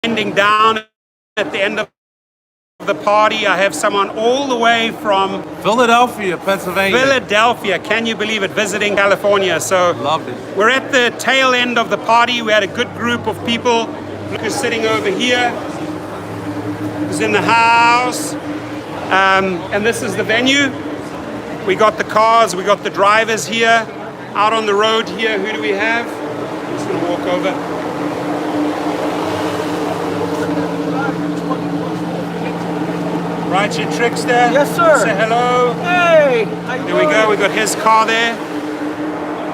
winding down at the end of the party. I have someone all the way from Philadelphia, Pennsylvania. Philadelphia, can you believe it, visiting California. So Loved it. we're at the tail end of the party. We had a good group of people. Luke is sitting over here. He's in the house. And this is the venue. We got the cars, we got the drivers here. Out on the road here, who do we have? I'm just gonna walk over. Right, your trickster. Yes, sir. Say hello. Hey, There we go. We got his car there.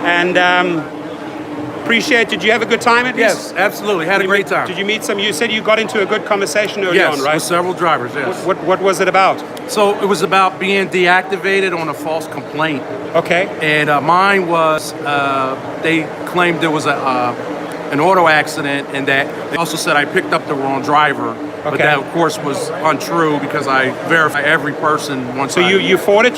And appreciate. Did you have a good time at least? Yes, absolutely. Had a great time. Did you meet some? You said you got into a good conversation early Yes, on, right? with several drivers, yes. What was it about? So it was about being deactivated on a false complaint. Okay. And mine was, they claimed there was an auto accident, and that they also said I picked up the wrong driver. But Okay. that, of course, was untrue because I verify every person once. So you fought it.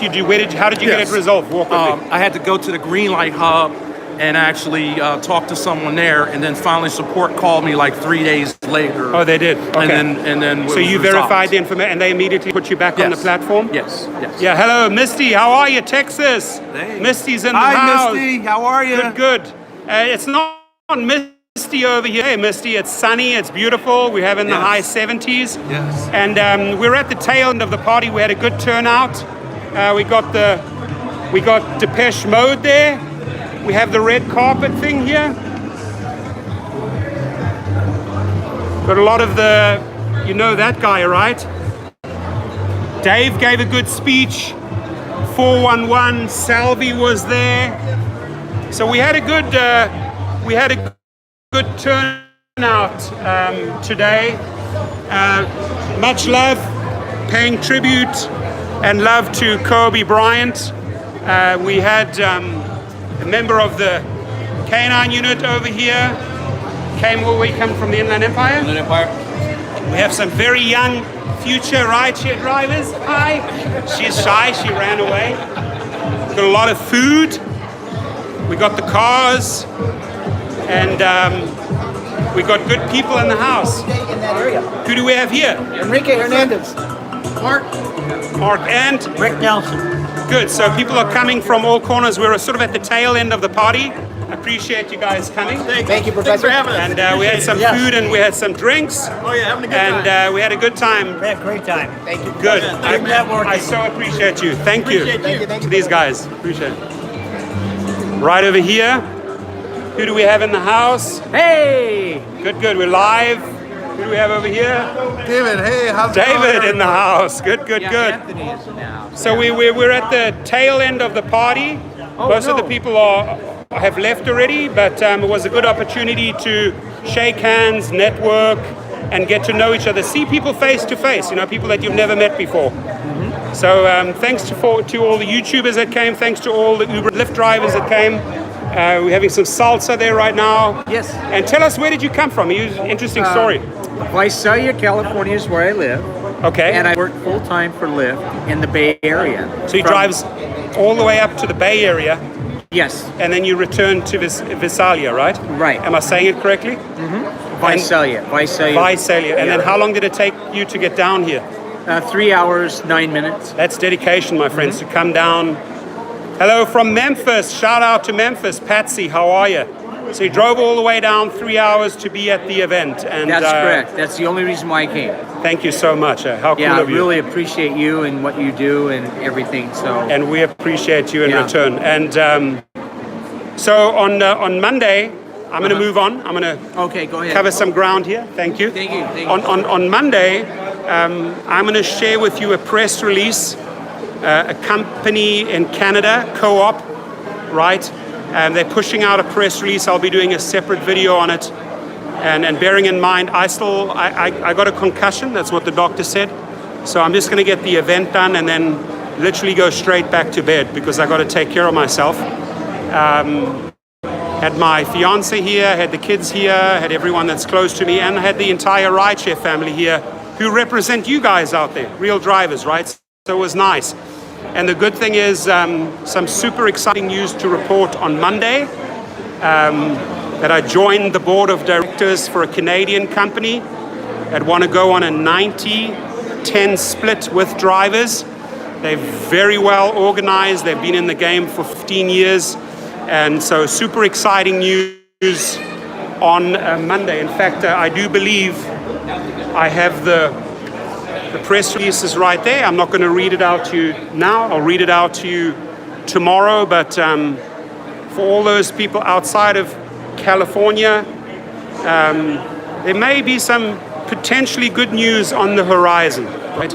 How did you get it resolved? Walk with me. I had to go to the Green Light Hub and actually talk to someone there, and then finally support called me like 3 days later. Oh, they did. Okay. And then So you verified the information, and they immediately put you back on the platform? Yes, yes. Yeah, hello, Misty. How are you, Texas? Hey. Misty's in the Hi, house. Misty. How are you? Good. It's not Misty over here. Hey, Misty, it's sunny. It's beautiful. We're having the Yes. high 70s. Yes. And we're at the tail end of the party. We had a good turnout. We got Depeche Mode there. We have the red carpet thing here. Got a lot of you know that guy, right? Dave gave a good speech. 411, Salvi was there. So we had a good turnout today. Much love, paying tribute and love to Kobe Bryant. We had a member of the K9 unit over here. Came all the way from the Inland Empire. Inland Empire. We have some very young future rideshare drivers. Hi. She's shy, she ran away. Got a lot of food. We got the cars. And we got good people in the house. In that area. Who do we have here? Enrique Hernandez. Mark and Rick Nelson. good. So people are coming from all corners. We're sort of at the tail end of the party. Appreciate you guys coming. Thank you, Professor. And we had some food and we had some drinks. Oh yeah, having a good time. And we had a good time. We had a great time. Thank you. Good. Good networking. I so appreciate you. Thank you. Thank you. To these guys. Appreciate it. Right over here. Who do we have in the house? Hey! Good. We're live. Who do we have over here? David, hey, how's it going? David in the house. Good. Anthony is now. So we're at the tail end of the party. Most of the people have left already, but it was a good opportunity to shake hands, network, and get to know each other. See people face to face, people that you've never met before. So thanks to all the YouTubers that came, thanks to all the Uber Lyft drivers that came. We're having some salsa there right now. Yes. And tell us, where did you come from? Interesting story. Visalia, California is where I live. Okay. And I work full time for Lyft in the Bay Area. So you drives all the way up to the Bay Area, Yes, and then you return to Visalia, right? right. Am I saying it correctly? Visalia. Visalia. And then how long did it take you to get down here? 3 hours, 9 minutes. That's dedication, my friends, to come down. Hello from Memphis. Shout out to Memphis. Patsy, how are you? So you drove all the way down 3 hours to be at the event. And That's correct. That's the only reason why I came. Thank you so much. How cool Yeah, I of you. really appreciate you and what you do and everything. So And we appreciate you in Yeah. return. And so on Monday, I'm going to move on. I'm going to okay, go ahead. cover some ground here. Thank you. Thank you. On Monday, I'm going to share with you a press release. A company in Canada, Co-op, right? And they're pushing out a press release. I'll be doing a separate video on it. And bearing in mind, I got a concussion. That's what the doctor said. So I'm just going to get the event done and then literally go straight back to bed because I got to take care of myself. Had my fiance here, had the kids here, had everyone that's close to me, and had the entire rideshare family here who represent you guys out there, real drivers, right? So it was nice. And the good thing is some super exciting news to report on Monday, that I joined the board of directors for a Canadian company that want to go on a 90-10 split with drivers. They're very well organized. They've been in the game for 15 years. And so super exciting news on Monday. In fact, I do believe I have the press releases right there. I'm not going to read it out to you now. I'll read it out to you tomorrow. But for all those people outside of California, there may be some potentially good news on the horizon, right?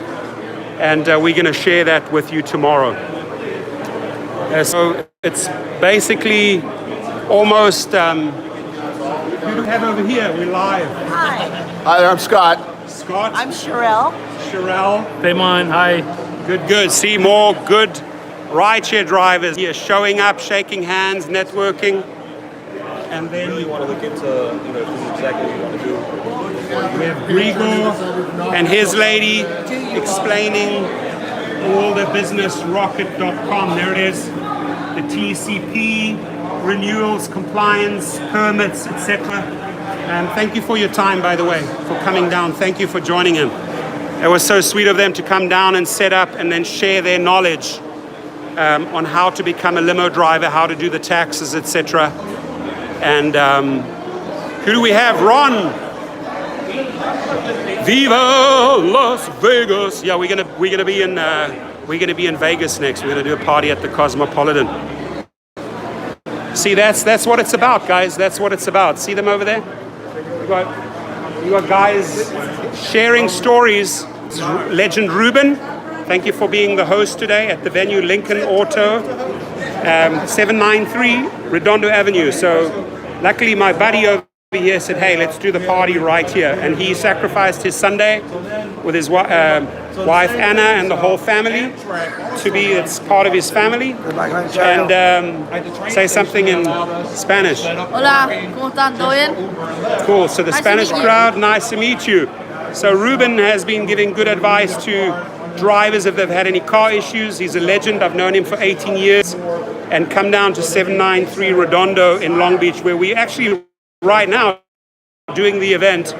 And we're going to share that with you tomorrow. So it's basically almost. Who do we have over here? We're live. Hi, Hi there, I'm Scott. Scott. I'm Sherelle. Sherelle. Damon, hi. Good. See more good rideshare drivers here showing up, shaking hands, networking. And then Really want to look into, if this is exactly what you want to do. we have Grigor and his lady explaining all the business rocket.com. There it is. The TCP, renewals, compliance, permits, etc. Thank you for your time, by the way, for coming down. Thank you for joining him. It was so sweet of them to come down and set up and then share their knowledge on how to become a limo driver, how to do the taxes, etc. And who do we have? Ron. Viva Las Vegas! Yeah, we're gonna be in Vegas next. We're gonna do a party at the Cosmopolitan. See, that's what it's about, guys. That's what it's about. See them over there? You got guys sharing stories. This is Legend Ruben. Thank you for being the host today at the venue Lincoln Auto, 793 Redondo Avenue. So luckily my buddy over here said, hey, let's do the party right here. And he sacrificed his Sunday with his wife Anna and the whole family to be, it's part of his family. And say something in Spanish. Hola, ¿cómo están? ¿Todo bien? Cool. So the Nice to Spanish meet you. crowd, nice to meet you. So Ruben has been giving good advice to drivers if they've had any car issues. He's a legend. I've known him for 18 years. And come down to 793 Redondo in Long Beach, where we actually right now doing the event.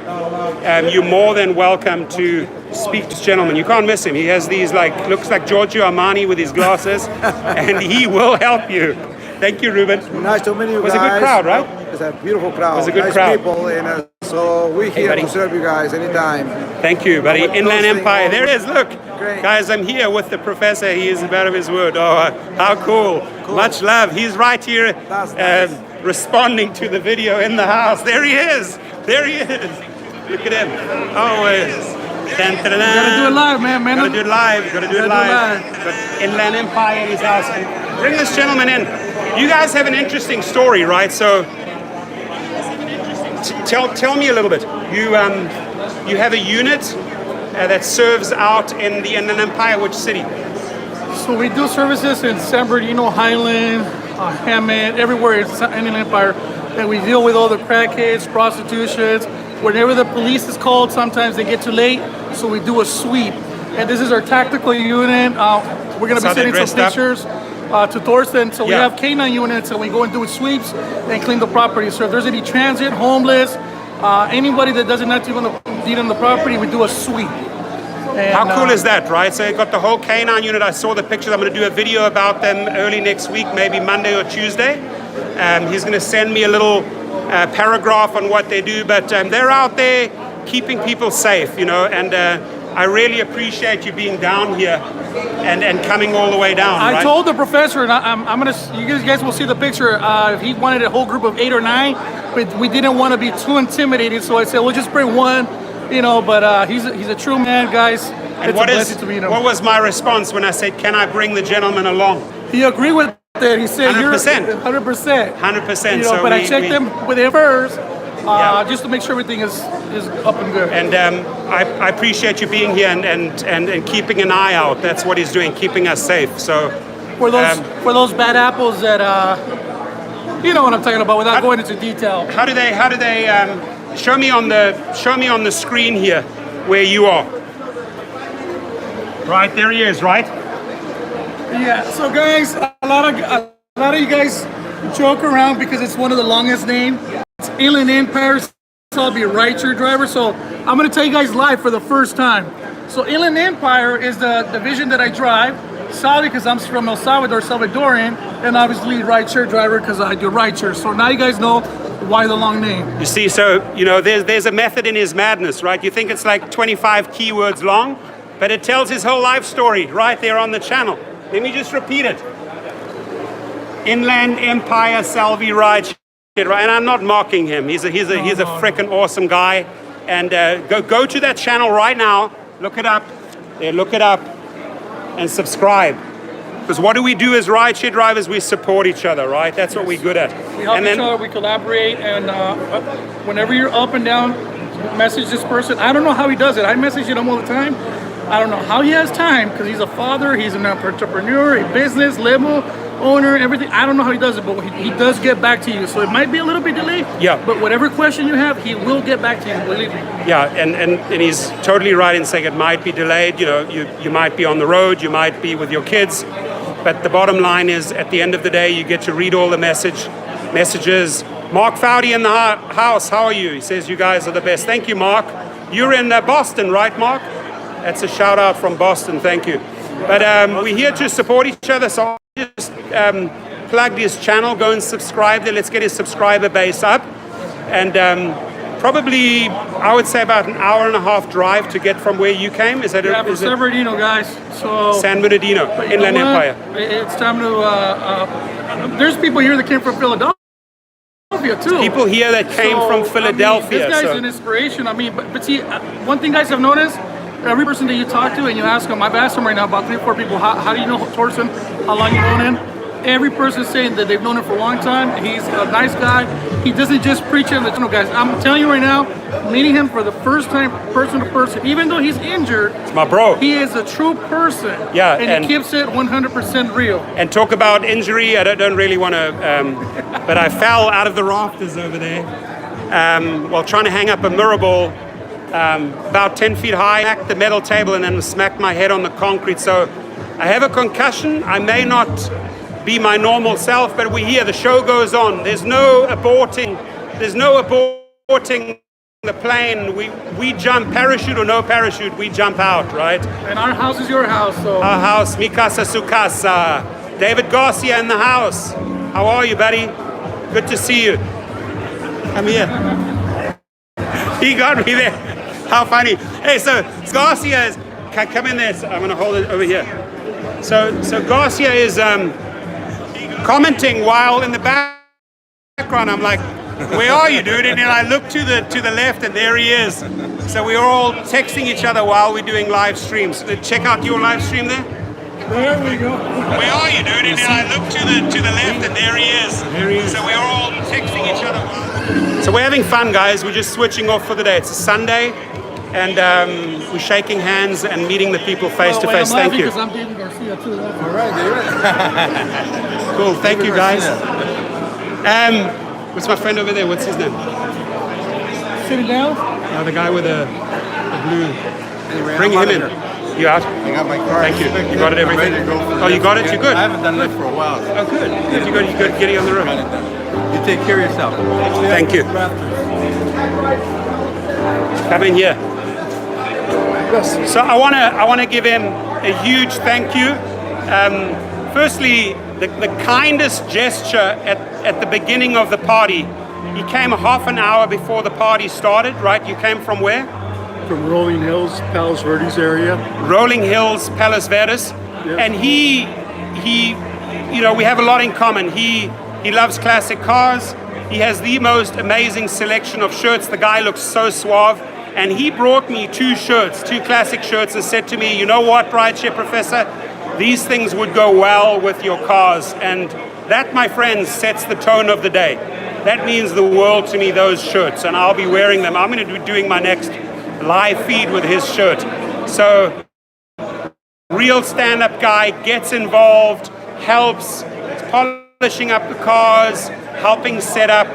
You're more than welcome to speak to this gentleman. You can't miss him. He has these looks like Giorgio Armani with his glasses, and he will help you. Thank you, Ruben. Nice to meet you It was guys. a good crowd, right? It's a beautiful crowd. It was a good nice crowd. people, and so we're here buddy. to serve you guys anytime. Thank you, buddy. With Inland those Empire. things- There it is. Look. Great. Guys, I'm here with the professor. He is a man of his word. Oh, how cool. Much love. He's right here That's nice. responding to the video in the house. There he is. There he is. Look at him. Always. Dun, dun, dun, dun. Gotta do it live, man. Gotta do it live. Gotta do it live. But Inland Empire in his house. And bring this gentleman in. You guys have an interesting story, right? So tell me a little bit. You have a unit that serves out in the Inland Empire. Which city? So we do services in San Bernardino, Highland, Hammond, everywhere in Inland Empire. And we deal with all the crackheads, prostitutions. Whenever the police is called, sometimes they get too late. So we do a sweep. And this is our tactical unit. We're going to So be they sending some dressed up? pictures to Thorsten. So we Yeah. have canine units and we go and do sweeps and clean the property. So if there's any transit, homeless, anybody that doesn't have to be on the property, we do a sweep. And, How cool is that, right? So you've got the whole canine unit. I saw the pictures. I'm going to do a video about them early next week, maybe Monday or Tuesday. He's going to send me a little paragraph on what they do, but they're out there keeping people safe, and I really appreciate you being down here and coming all the way down. I right? told the professor, and I'm gonna. You guys will see the picture. He wanted a whole group of 8 or 9, but we didn't want to be too intimidated. So I said, we'll just bring one, But he's a true man, guys. And It's a blessing to meet him. what was my response when I said, "Can I bring the gentleman along?" He agreed with that. He said, 100%. "You're 100%." 100%. But I checked him with him first, Yeah. just to make sure everything is up and good. And I appreciate you being here and keeping an eye out. That's what he's doing, keeping us safe. So For those bad apples that you know what I'm talking about, without going into detail. how do they show me on the screen here where you are? Right, there he is, right? Yeah. So guys, a lot of you guys joke around because it's one of the longest names. It's Inland Empire I'll be a rideshare driver. So I'm going to tell you guys live for the first time. So Inland Empire is the division that I drive. Saudi because I'm from El Salvador, Salvadorian, and obviously rideshare driver because I do rideshare. So now you guys know why the long name. You see, so, there's a method in his madness, right? You think it's like 25 keywords long, but it tells his whole life story right there on the channel. Let me just repeat it. Inland Empire Salvi Rideshare, right? And I'm not mocking him. He's a freaking awesome guy. And go to that channel right now. Look it up. There, look it up. And subscribe. Because what do we do as rideshare drivers? We support each other, right? That's what we're good at. We help each other, we collaborate, and whenever you're up and down, message this person. I don't know how he does it. I message him all the time. I don't know how he has time because he's a father, he's an entrepreneur, a business, limo owner, everything. I don't know how he does it, but he does get back to you. So it might be a little bit delayed. Yeah. But whatever question you have, he will get back to you, believe me. Yeah, and he's totally right in saying it might be delayed. You might be on the road, you might be with your kids, but the bottom line is, at the end of the day, you get to read all the messages. Mark Fowdy in the house, how are you? He says you guys are the best. Thank you, Mark. You're in Boston, right, Mark? That's a shout out from Boston. Thank you. But we're here to support each other. So I'll just plugged his channel. Go and subscribe there. Let's get his subscriber base up. And probably, I would say about an hour and a half drive to get from where you came. Is that Yeah, from San Bernardino, guys. So San Bernardino, Inland Empire. It's time to. There's people here that came from Philadelphia too. People here that came from Philadelphia. This guy's an inspiration. I mean, but see, one thing guys have noticed. Every person that you talk to and you ask them, I've asked them right now about 3 or 4 people, how do you know Torsten? How long you known him? Every person saying that they've known him for a long time. He's a nice guy. He doesn't just preach on the channel, guys. I'm telling you right now, meeting him for the first time, person to person, even though he's injured, it's my bro. He is a true person. Yeah, and he keeps it 100% real. And talk about injury, I don't really want to, but I fell out of the rafters over there while trying to hang up a mirror ball. About 10 feet high, smacked the metal table and then smacked my head on the concrete. So I have a concussion. I may not be my normal self, but we're here. The show goes on. There's no aborting. There's no aborting the plane. We jump, parachute or no parachute, we jump out, right? And our house is your house, so. Our house, mi casa su casa. David Garcia in the house. How are you, buddy? Good to see you. Come here. He got me there. How funny. Hey, so Garcia is, come in there. So I'm gonna hold it over here. So Garcia is commenting while in the background. I'm like, where are you, dude? And then I look to the left and there he is. So we're all texting each other while we're doing live streams. So check out your live stream there. There we go. Where are you, dude? And then I look to the left and there he is. So we're all texting each other. So we're having fun, guys. We're just switching off for the day. It's a Sunday. And we're shaking hands and meeting the people face to face. Thank you. Because I'm David Garcia too. All right, David. Cool. Thank you, guys. What's my friend over there? What's his name? Sitting down? The guy with the blue. Bring him in. You out? I got my car. Thank you. You got it, everything? Oh, you got it? You're good. I haven't done Lyft for a while. Oh, good. You good getting on the road. You take care of yourself. Thank you. Come in here. So I want to give him a huge thank you. Firstly, the kindest gesture at the beginning of the party. He came half an hour before the party started, right? You came from where? From Rolling Hills, Palos Verdes area. Rolling Hills, Palos Verdes. Yep. And he, we have a lot in common. He loves classic cars. He has the most amazing selection of shirts. The guy looks so suave. And he brought me 2 shirts, 2 classic shirts, and said to me, you know what, Rideshare Professor? These things would go well with your cars. And that, my friends, sets the tone of the day. That means the world to me, those shirts. And I'll be wearing them. I'm going to be doing my next live feed with his shirt. So, real stand-up guy, gets involved, helps, polishing up the cars, helping set up,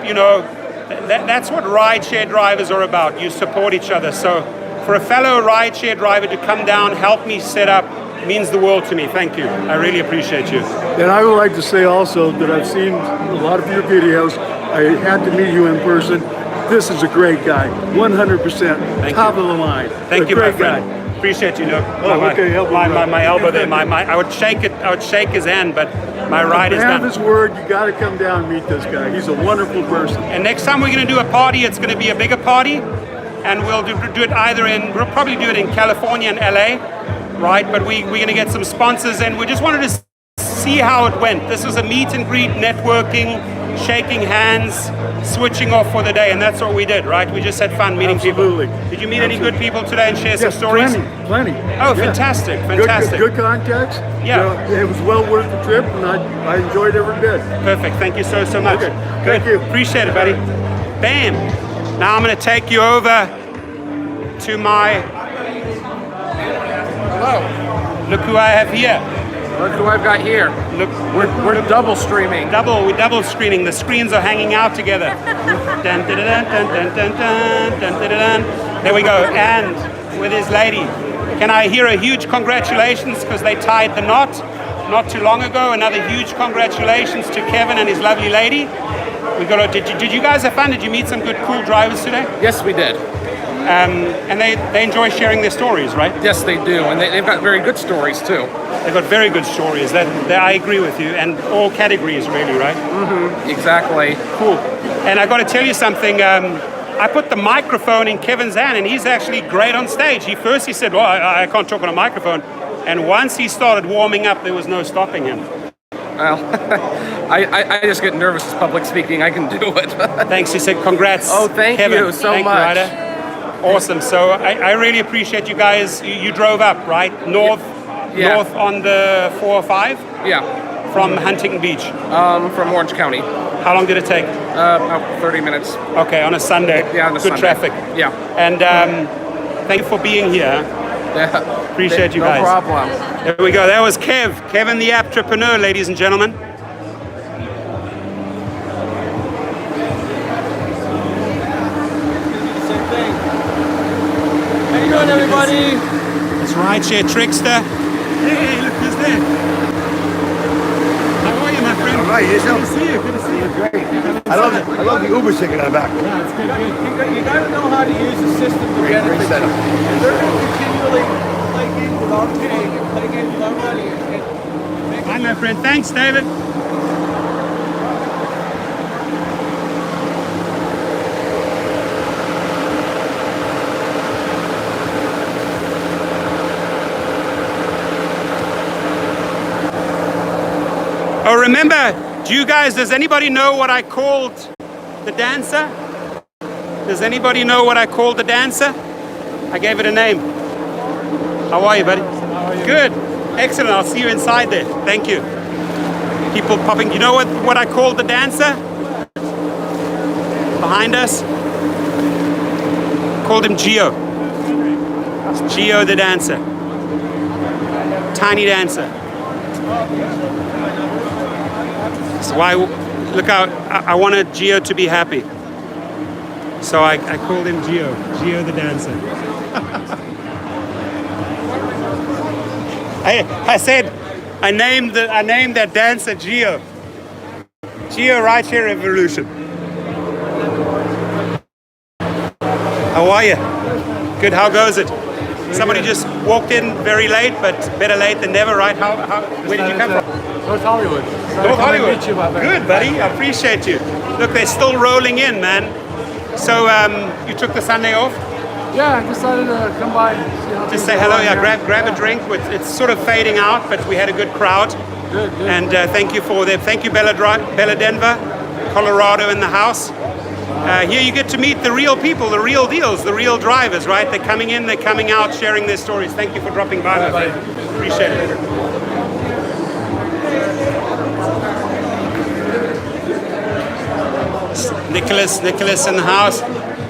that's what rideshare drivers are about. You support each other. So for a fellow rideshare driver to come down, help me set up, means the world to me. Thank you. I really appreciate you. And I would like to say also that I've seen a lot of your videos. I had to meet you in person. this is a great guy. 100%. Thank Top you. of the line. Thank A you, my great friend. guy. Appreciate you. No, okay, help me out. my elbow there. I would shake it. I would shake his hand, but my ride is Man of done. his word, you got to come down and meet this guy. He's a wonderful person. And next time we're going to do a party, it's going to be a bigger party, and we'll do it either we'll probably do it in California and LA, right? But we're going to get some sponsors, and we just wanted to see how it went. This was a meet and greet, networking, shaking hands, switching off for the day, and that's what we did, right? We just had fun meeting Absolutely. people. Did you meet any good people today and share some Yes, stories? Plenty. Oh, Yeah. fantastic. Good contacts. Yeah. It was well worth the trip, and I enjoyed every bit. Perfect. Thank you so much. Okay. Good. Thank you. Appreciate it, buddy. Bam. Now I'm going to take you over to my. Hello. Look who I have here. Look who I've got here. Look, We're double streaming. we're double screening. The screens are hanging out together. Dun, dun, dun, dun, dun, dun, dun, dun, dun, dun. There we go. And with his lady. Can I hear a huge congratulations because they tied the knot not too long ago? Another huge congratulations to Kevin and his lovely lady. We got. Did you guys have fun? Did you meet some good, cool drivers today? Yes, we did. And they enjoy sharing their stories, right? Yes, they do, and they've got very good stories too. They've got very good stories. That I agree with you, and all categories really, right? Exactly. Cool. And I got to tell you something. I put the microphone in Kevin's hand, and he's actually great on stage. He said, "Well, I can't talk on a microphone," and once he started warming up, there was no stopping him. Well, I just get nervous with public speaking. I can do it. Thanks. He said, "Congrats." Oh, thank Kevin. you so Thank much. You, Ryder. Awesome. So I really appreciate you guys. You drove up, right? North on the 405 Yeah, from Huntington Beach. from Orange County. How long did it take? About 30 minutes. Okay, on a Sunday. Yeah, on a Good Sunday. traffic. Yeah. And thank you for being here. Yeah. Appreciate you guys. No problem. There we go. That was Kevin the Entrepreneur, ladies and gentlemen. How you doing, everybody? It's Rideshare Trickster. Hey, look who's there. How are you, my friend? All right, yourself. Good to see you. Good to see you. Great. I love the Uber sticker on the back. You got to know how to use the system to Great benefit you. setup. And they're going to continually play games without paying and play games without money. Hi, my friend. Thanks, David. Oh, remember, does anybody know what I called the dancer? Does anybody know what I called the dancer? I gave it a name. How are you, buddy? How are you? Good. Excellent. I'll see you inside there. Thank you. People popping. You know what I called the dancer? Behind us? Called him Geo. Geo the dancer. Tiny dancer. So look out, I wanted Geo to be happy. So I called him Geo the dancer. I said, I named that dancer Geo. Geo Rideshare Revolution. How are you? Good, how goes it? Somebody just walked in very late, but better late than never, right? Where did you come from? North Hollywood. North Hollywood. Good, buddy. I appreciate you. Look, they're still rolling in, man. So you took the Sunday off? Yeah, I decided to come by. See how Just say hello. Yeah, grab a drink. It's sort of fading out, but we had a good crowd. Good. And thank you for them. Thank you, Bella Denver, Colorado in the house. Here you get to meet the real people, the real deals, the real drivers, right? They're coming in, they're coming out, sharing their stories. Thank you for dropping by, my friend. Appreciate it. Nicholas in the house.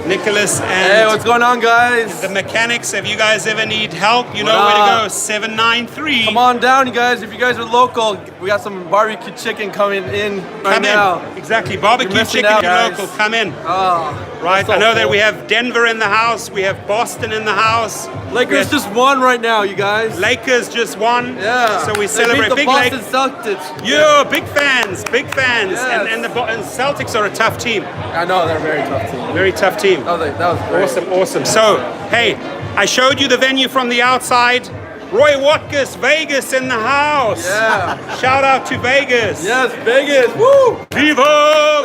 Nicholas and Hey, what's going on, guys? the mechanics. If you guys ever need help, you know What where up? to go. 793. Come on down, you guys. If you guys are local, we got some barbecue chicken coming in right Come now. in. Exactly. Barbecue You're missing chicken. out, You're guys. local. Come in. Oh, right? I know that we have Denver in the house, we have Boston in the house. Lakers just won right now, you guys. Lakers just won. Yeah. So we They celebrate. beat the Big Boston Lakers. Celtics. Yeah, big fans, big fans. Yes. And Celtics are a tough team. I know, they're a very tough team. Very tough team. That was great. Awesome. So, hey, I showed you the venue from the outside. Roy Watkins, Vegas in the house. Yeah. Shout out to Vegas. Yes, Vegas. Woo! Viva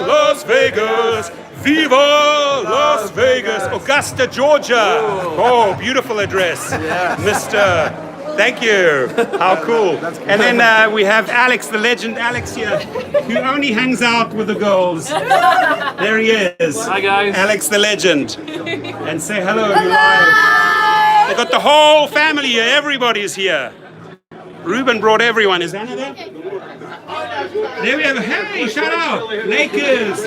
Las Vegas. Viva Las Vegas. Augusta, Georgia. Oh, beautiful address. Yes. Mr. Thank you. How cool. And then we have Alex, the legend Alex here, who only hangs out with the girls. There he is. Hi, guys. Alex, the legend. And say hello. You're live. They got the whole family here. Everybody's here. Ruben brought everyone. Is Anna there? There we have a hey, shout out. Lakers.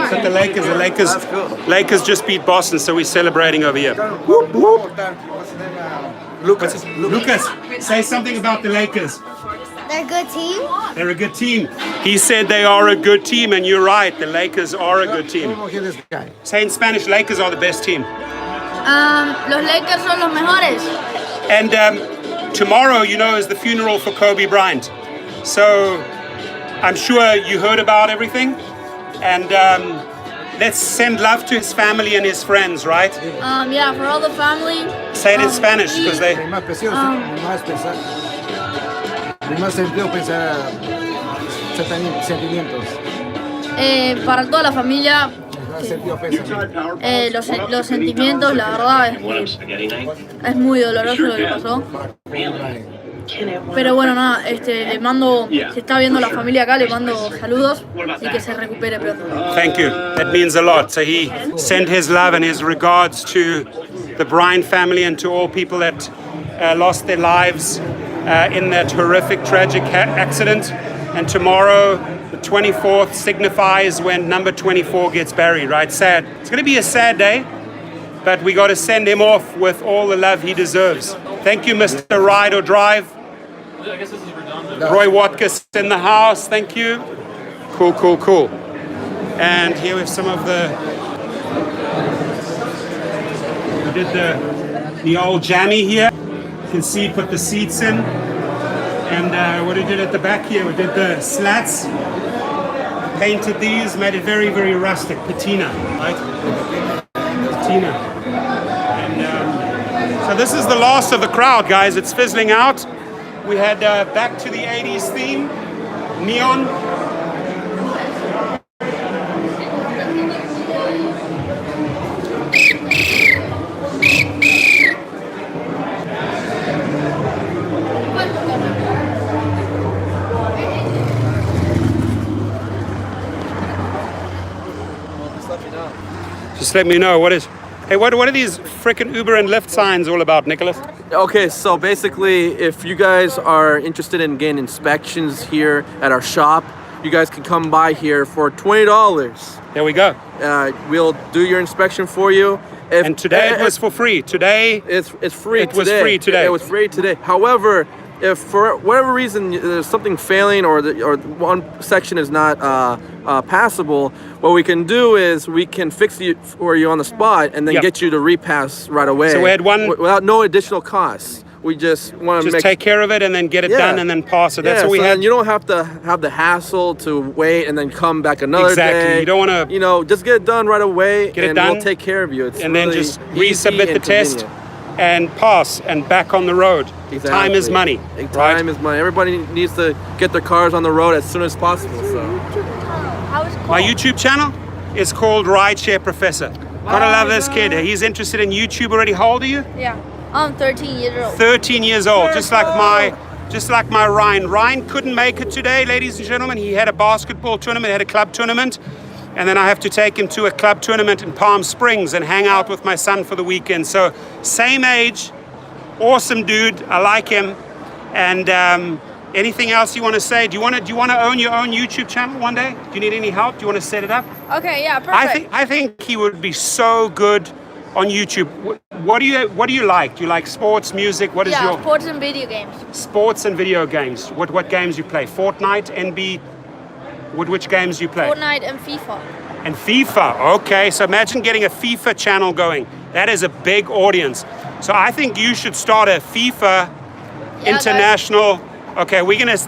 So the Lakers just beat Boston, so we're celebrating over here. Whoop, whoop. Lucas, say something about the Lakers. They're a good team. They're a good team. He said they are a good team, and you're right. The Lakers are a good team. Say in Spanish, Lakers are the best team. Los Lakers son los mejores. And tomorrow, you know, is the funeral for Kobe Bryant. So I'm sure you heard about everything. And let's send love to his family and his friends, right? Yeah, for all the family. Say it in Spanish, because they... Para toda la familia. Los sentimientos, la verdad, es muy doloroso lo que pasó. Pero bueno, nada, le mando, si está viendo la familia acá, le mando saludos y que se recupere pronto. Thank you. That means a lot. So he sent his love and his regards to the Bryant family and to all people that lost their lives in that horrific, tragic accident. And tomorrow, the 24th, signifies when number 24 gets buried, right? Sad. It's going to be a sad day, but we got to send him off with all the love he deserves. Thank you, Mr. Ride or Drive. I guess this is redundant. Roy Watkins in the house. Thank you. Cool. And here we have some of the... We did the old jammy here. You can see, put the seats in. And what we did at the back here, we did the slats, painted these, made it very, very rustic, patina, right? Patina. And so this is the last of the crowd, guys. It's fizzling out. We had back to the 80s theme, neon. Just let me know what is. Hey, what are these frickin' Uber and Lyft signs all about, Nicholas? Okay, so basically, if you guys are interested in getting inspections here at our shop, you guys can come by here for $20. There we go. We'll do your inspection for you. And today it was for free. Today it's free. It was free today. It was free today. However, if for whatever reason there's something failing or one section is not passable, what we can do is we can fix it for you on the spot and then get you to repass right away. So we had one without no additional costs. We just want to take care of it and then get it done and then pass it. That's what we had. You don't have to have the hassle to wait and then come back another day. You don't want to. Just get it done right away. Get it done. We'll take care of you. It's and really then just resubmit the test and pass and back on the road. Exactly. Time is money. Time is money. Everybody needs to get their cars on the road as soon as possible. So, My YouTube channel is called Rideshare Professor. Gotta love this kid. He's interested in YouTube already. How old are you? Yeah, I'm 13 years old. 13 years old, just like my Ryan. Ryan couldn't make it today, ladies and gentlemen. He had a basketball tournament, had a club tournament, and then I have to take him to a club tournament in Palm Springs and hang out with my son for the weekend. So same age, awesome dude. I like him. And anything else you want to say? Do you want to own your own YouTube channel one day? Do you need any help? Do you want to set it up? Okay, yeah, perfect. I think he would be so good on YouTube. What do you like? Do you like sports, music? What is your sports and video games? Sports and video games. What games you play? Fortnite, NB. Which games do you play? Fortnite and FIFA. And FIFA. Okay, so imagine getting a FIFA channel going. That is a big audience. So I think you should start a FIFA international. Okay,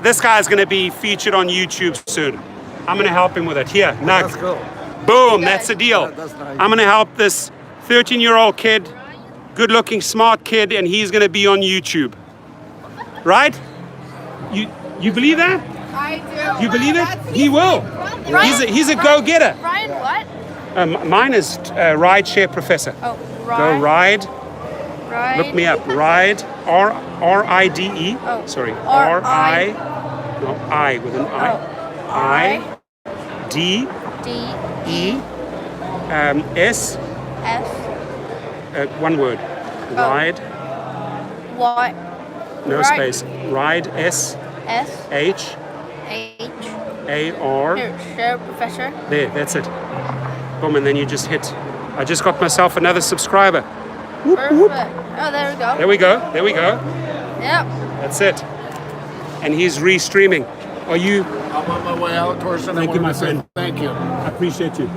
this guy's gonna be featured on YouTube soon. I'm gonna help him with it. Here, Nug. That's cool. Boom, that's the deal. That's nice. I'm gonna help this 13-year-old kid, good-looking, smart kid, and he's gonna be on YouTube. Right? You believe that? I do. You believe it? He will. He's a go-getter. Ryan, what? Mine is Ride Share Professor. Oh, Go ride. Ride. Look me up. Ride. R-I-D-E. Oh. Sorry. R-I. No, I with an I. Oh. I-D-E. D-E. S. F. One word. Ride. What? No space. Ride. S. S. H. H. A-R. Here, share professor. There, that's it. Boom, and then you just hit. I just got myself another subscriber. Perfect. Oh, there we go. There we go. There we go. Yep. That's it. And he's re-streaming. Are you? I'm on my way out, Torsten. Thank you, my friend. Thank you. I appreciate you.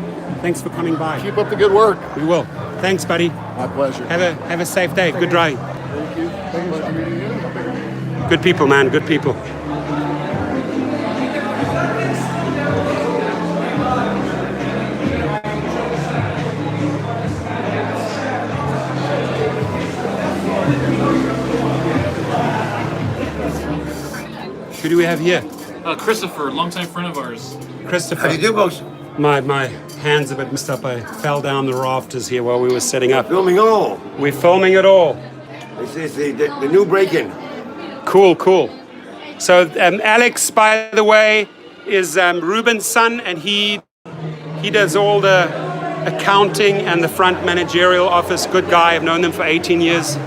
Thanks for coming by. Keep up the good work. We will. Thanks, buddy. My pleasure. Have a safe day. Good drive. Thank you. Pleasure meeting you. Good people, man. Good people. Who do we have here? Christopher, longtime friend of ours. Christopher. How do you do, folks? My hands a bit messed up. I fell down the rafters here while we were setting up. Filming all. We're filming it all. This is the new break-in. Cool. So Alex, by the way, is Ruben's son, and he does all the accounting and the front managerial office. Good guy. I've known them for 18 years.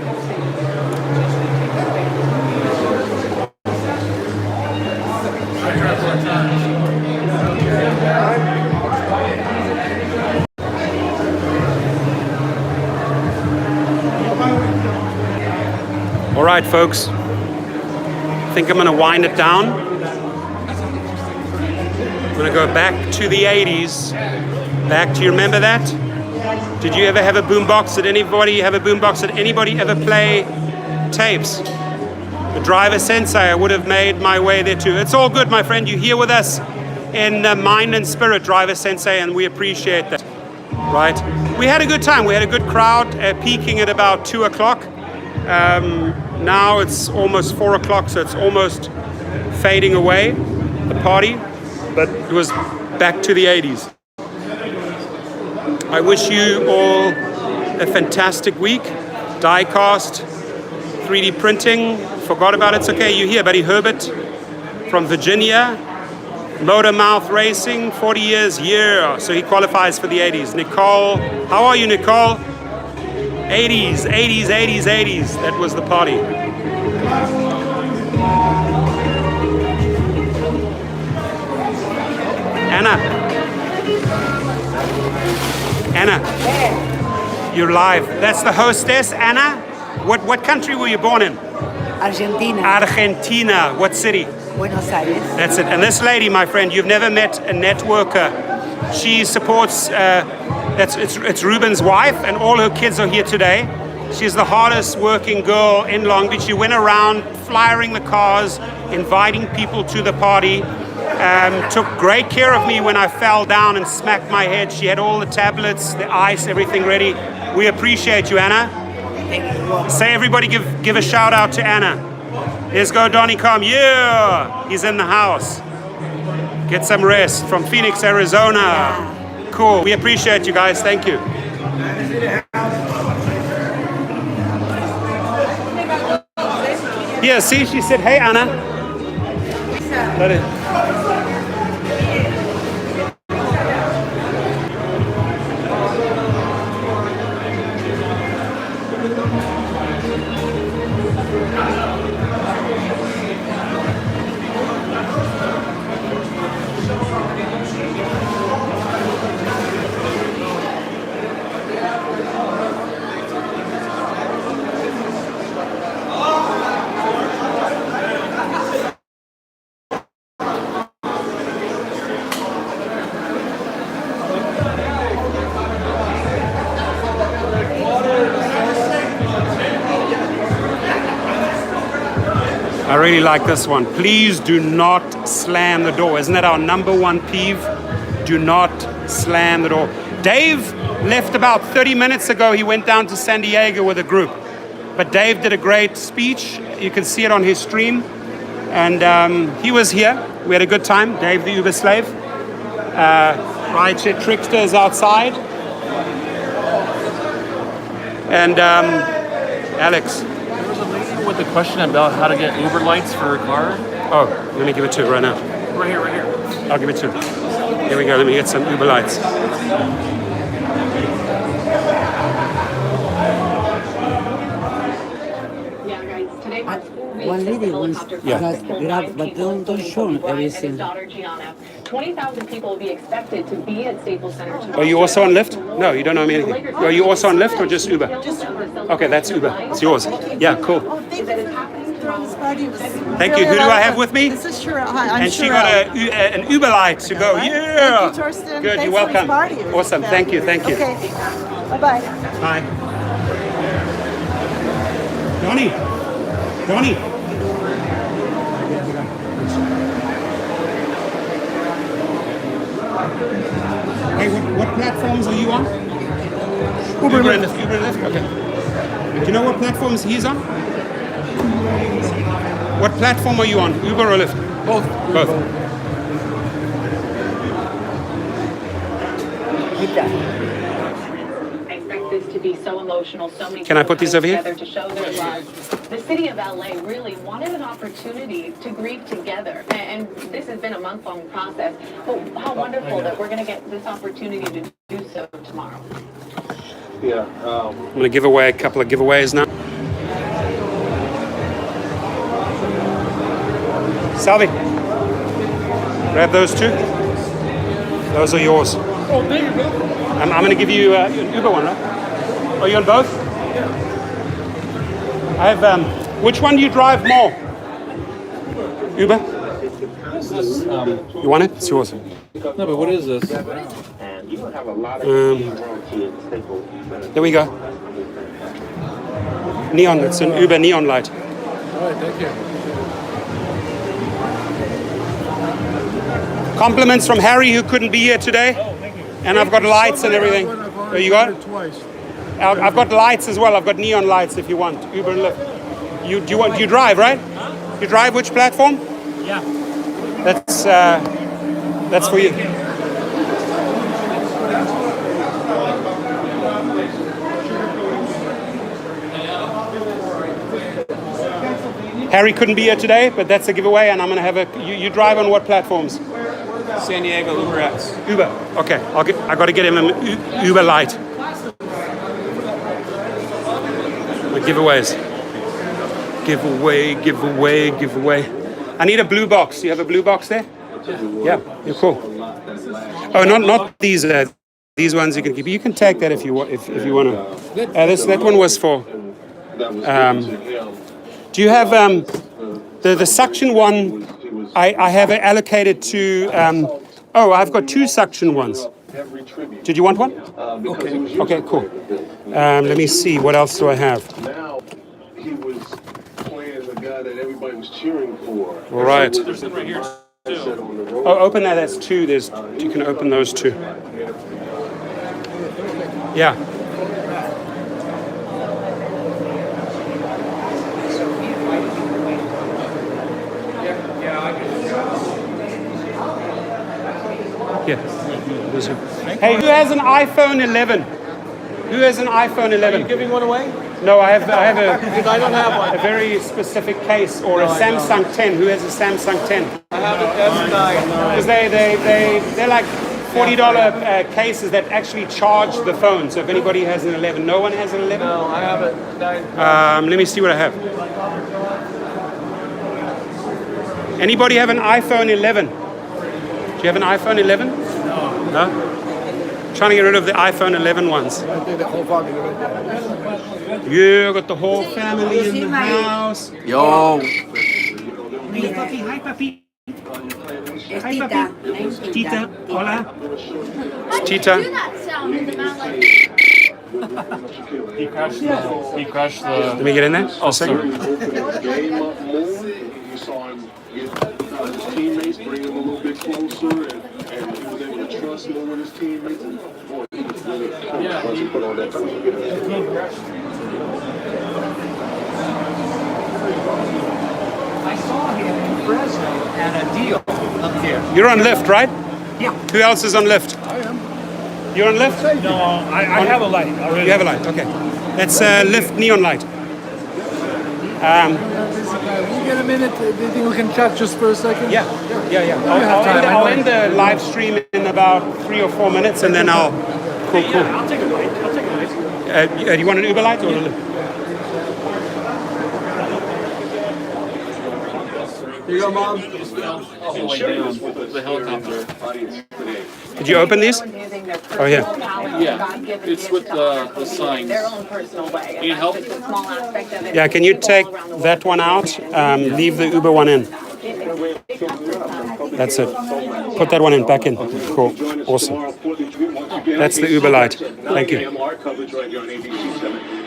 All right, folks. I think I'm going to wind it down. I'm going to go back to the 80s. Back to, you remember that? Did you ever have a boombox? Did anybody have a boombox? Did anybody ever play tapes? The Driver Sensei, I would have made my way there too. It's all good, my friend. You're here with us in mind and spirit, Driver Sensei, and we appreciate that. Right? We had a good time. We had a good crowd, peaking at about 2 o'clock. Now it's almost 4 o'clock, so it's almost fading away, the party, but it was back to the 80s. I wish you all a fantastic week. Die-cast, 3D printing, forgot about it. It's okay, you're here, buddy. Herbert from Virginia, Motor Mouth Racing, 40 years, yeah, so he qualifies for the 80s. Nicole, how are you, Nicole? 80s. That was the party. Anna, you're live. That's the hostess, Anna. What country were you born in? Argentina. What city? Buenos Aires. That's it. And this lady, my friend, you've never met a networker. She supports. It's Ruben's wife, and all her kids are here today. She's the hardest working girl in Long Beach. She went around flyering the cars, inviting people to the party. Took great care of me when I fell down and smacked my head. She had all the tablets, the ice, everything ready. We appreciate you, Anna. Say, everybody, give a shout out to Anna. Here's go Donnie Com. Yeah, he's in the house. Get some rest from Phoenix, Arizona. Cool. We appreciate you guys. Thank you. Yeah, see, she said, hey, Anna. Let it. I really like this one. Please do not slam the door. Isn't that our number one peeve? Do not slam the door. Dave left about 30 minutes ago. He went down to San Diego with a group. But Dave did a great speech. You can see it on his stream. And he was here. We had a good time. Dave, the Uber slave. Rideshare Trickster is outside. And Alex. There was a lady with a question about how to get Uber lights for a car. Oh, let me give it to her right now. Right here, right here. I'll give it to her. Here we go. Let me get some Uber lights. One lady wants to grab, but don't show everything. 20,000 people will be expected to be at Staples Center tomorrow. Are you also on Lyft? No, you don't know me anything. Are you also on Lyft or just Uber? Just Uber. Okay, that's Uber. It's yours. Yeah, cool. Thank you. Who do I have with me? This is Cheryl. Hi, I'm And she Cheryl. got an Uber light to go. Yeah. Thank you, Torsten. Good. Thanks You're for welcome. inspiring us. Awesome. Thank you. Thank you. Okay. Bye-bye. Bye. Donnie. Donnie. Hey, what platforms are you on? Uber and Lyft. Uber and Lyft? Okay. Do you know what platforms he's on? What platform are you on? Uber or Lyft? Both. Both. I expect this to be so emotional. So many Can I put these over here? together to show their love. The city of LA really wanted an opportunity to grieve together, and this has been a month-long process. But how wonderful that we're going to get this opportunity to do so tomorrow. I'm going to give away a couple of giveaways now. Salvi, grab those two. Those are yours. Oh, there you go. I'm going to give you an Uber one, right? Are you on both? I have, which one do you drive more? Uber? You want it? It's yours. No, but what is this? There we go. Neon, it's an Uber neon light. All right, thank you. Compliments from Harry, who couldn't be here today. And I've got lights and everything. Oh, you got it? Twice. I've got lights as well. I've got neon lights if you want. Uber and Lyft. You drive, right? You drive which platform? Yeah. That's for you. Harry couldn't be here today, but that's a giveaway, and I'm going to have a. You drive on what platforms? San Diego Uber X. Uber. Okay, I got to get him an Uber light. The giveaways. Giveaway. I need a blue box. You have a blue box there? Yeah, you're cool. Oh, not these. These ones you can keep. You can take that if you want. If you want to. That one was for. Do you have the suction one? I have it allocated to. I've got two suction ones. Did you want one? Okay, cool. Let me see. What else do I have? Now he was playing the guy that everybody was cheering for. All right. There's some right here too. Oh, open that. That's two. You can open those two. Yeah. Yeah. Hey, who has an iPhone 11? Who has an iPhone 11? Are you giving one away? No, I have a. I don't have one. A very specific case, or a Samsung 10. Who has a Samsung 10? I have an S9. Because they're like $40 cases that actually charge the phone. So if anybody has an 11, no one has an 11. No, I have it. 9. Let me see what I have. Anybody have an iPhone 11? Do you have an iPhone 11? No. Trying to get rid of the iPhone 11 ones. Yeah, got the whole family in the house. Yo. Hey, papi. Hi, papi. Hi, papi. Tita. Hola. It's Tita. He crashed the. Let me get in there. Oh, sorry. closer, and he was able to trust more with his teammates. And boy, he was really once he put on that foot. I saw him in Fresno at a deal up there. You're on Lyft, right? Yeah. Who else is on Lyft? I am. You're on Lyft? No, I have a light already. You have a light, okay. That's Lyft neon light. Can you get a minute? Do you think we can chat just for a second? Yeah. I'll end the live stream in about 3 or 4 minutes, and then I'll. Cool. I'll take a light. Do you want an Uber light or a Lyft? Here you go, Mom. The helicopter. Did you open these? Oh, yeah. Yeah, it's with the signs. Their own personal way. Need help? It's a small aspect of it. Yeah, can you take that one out? Leave the Uber one in. That's it. Put that one in, back in. Cool. Awesome. That's the Uber light. Thank you.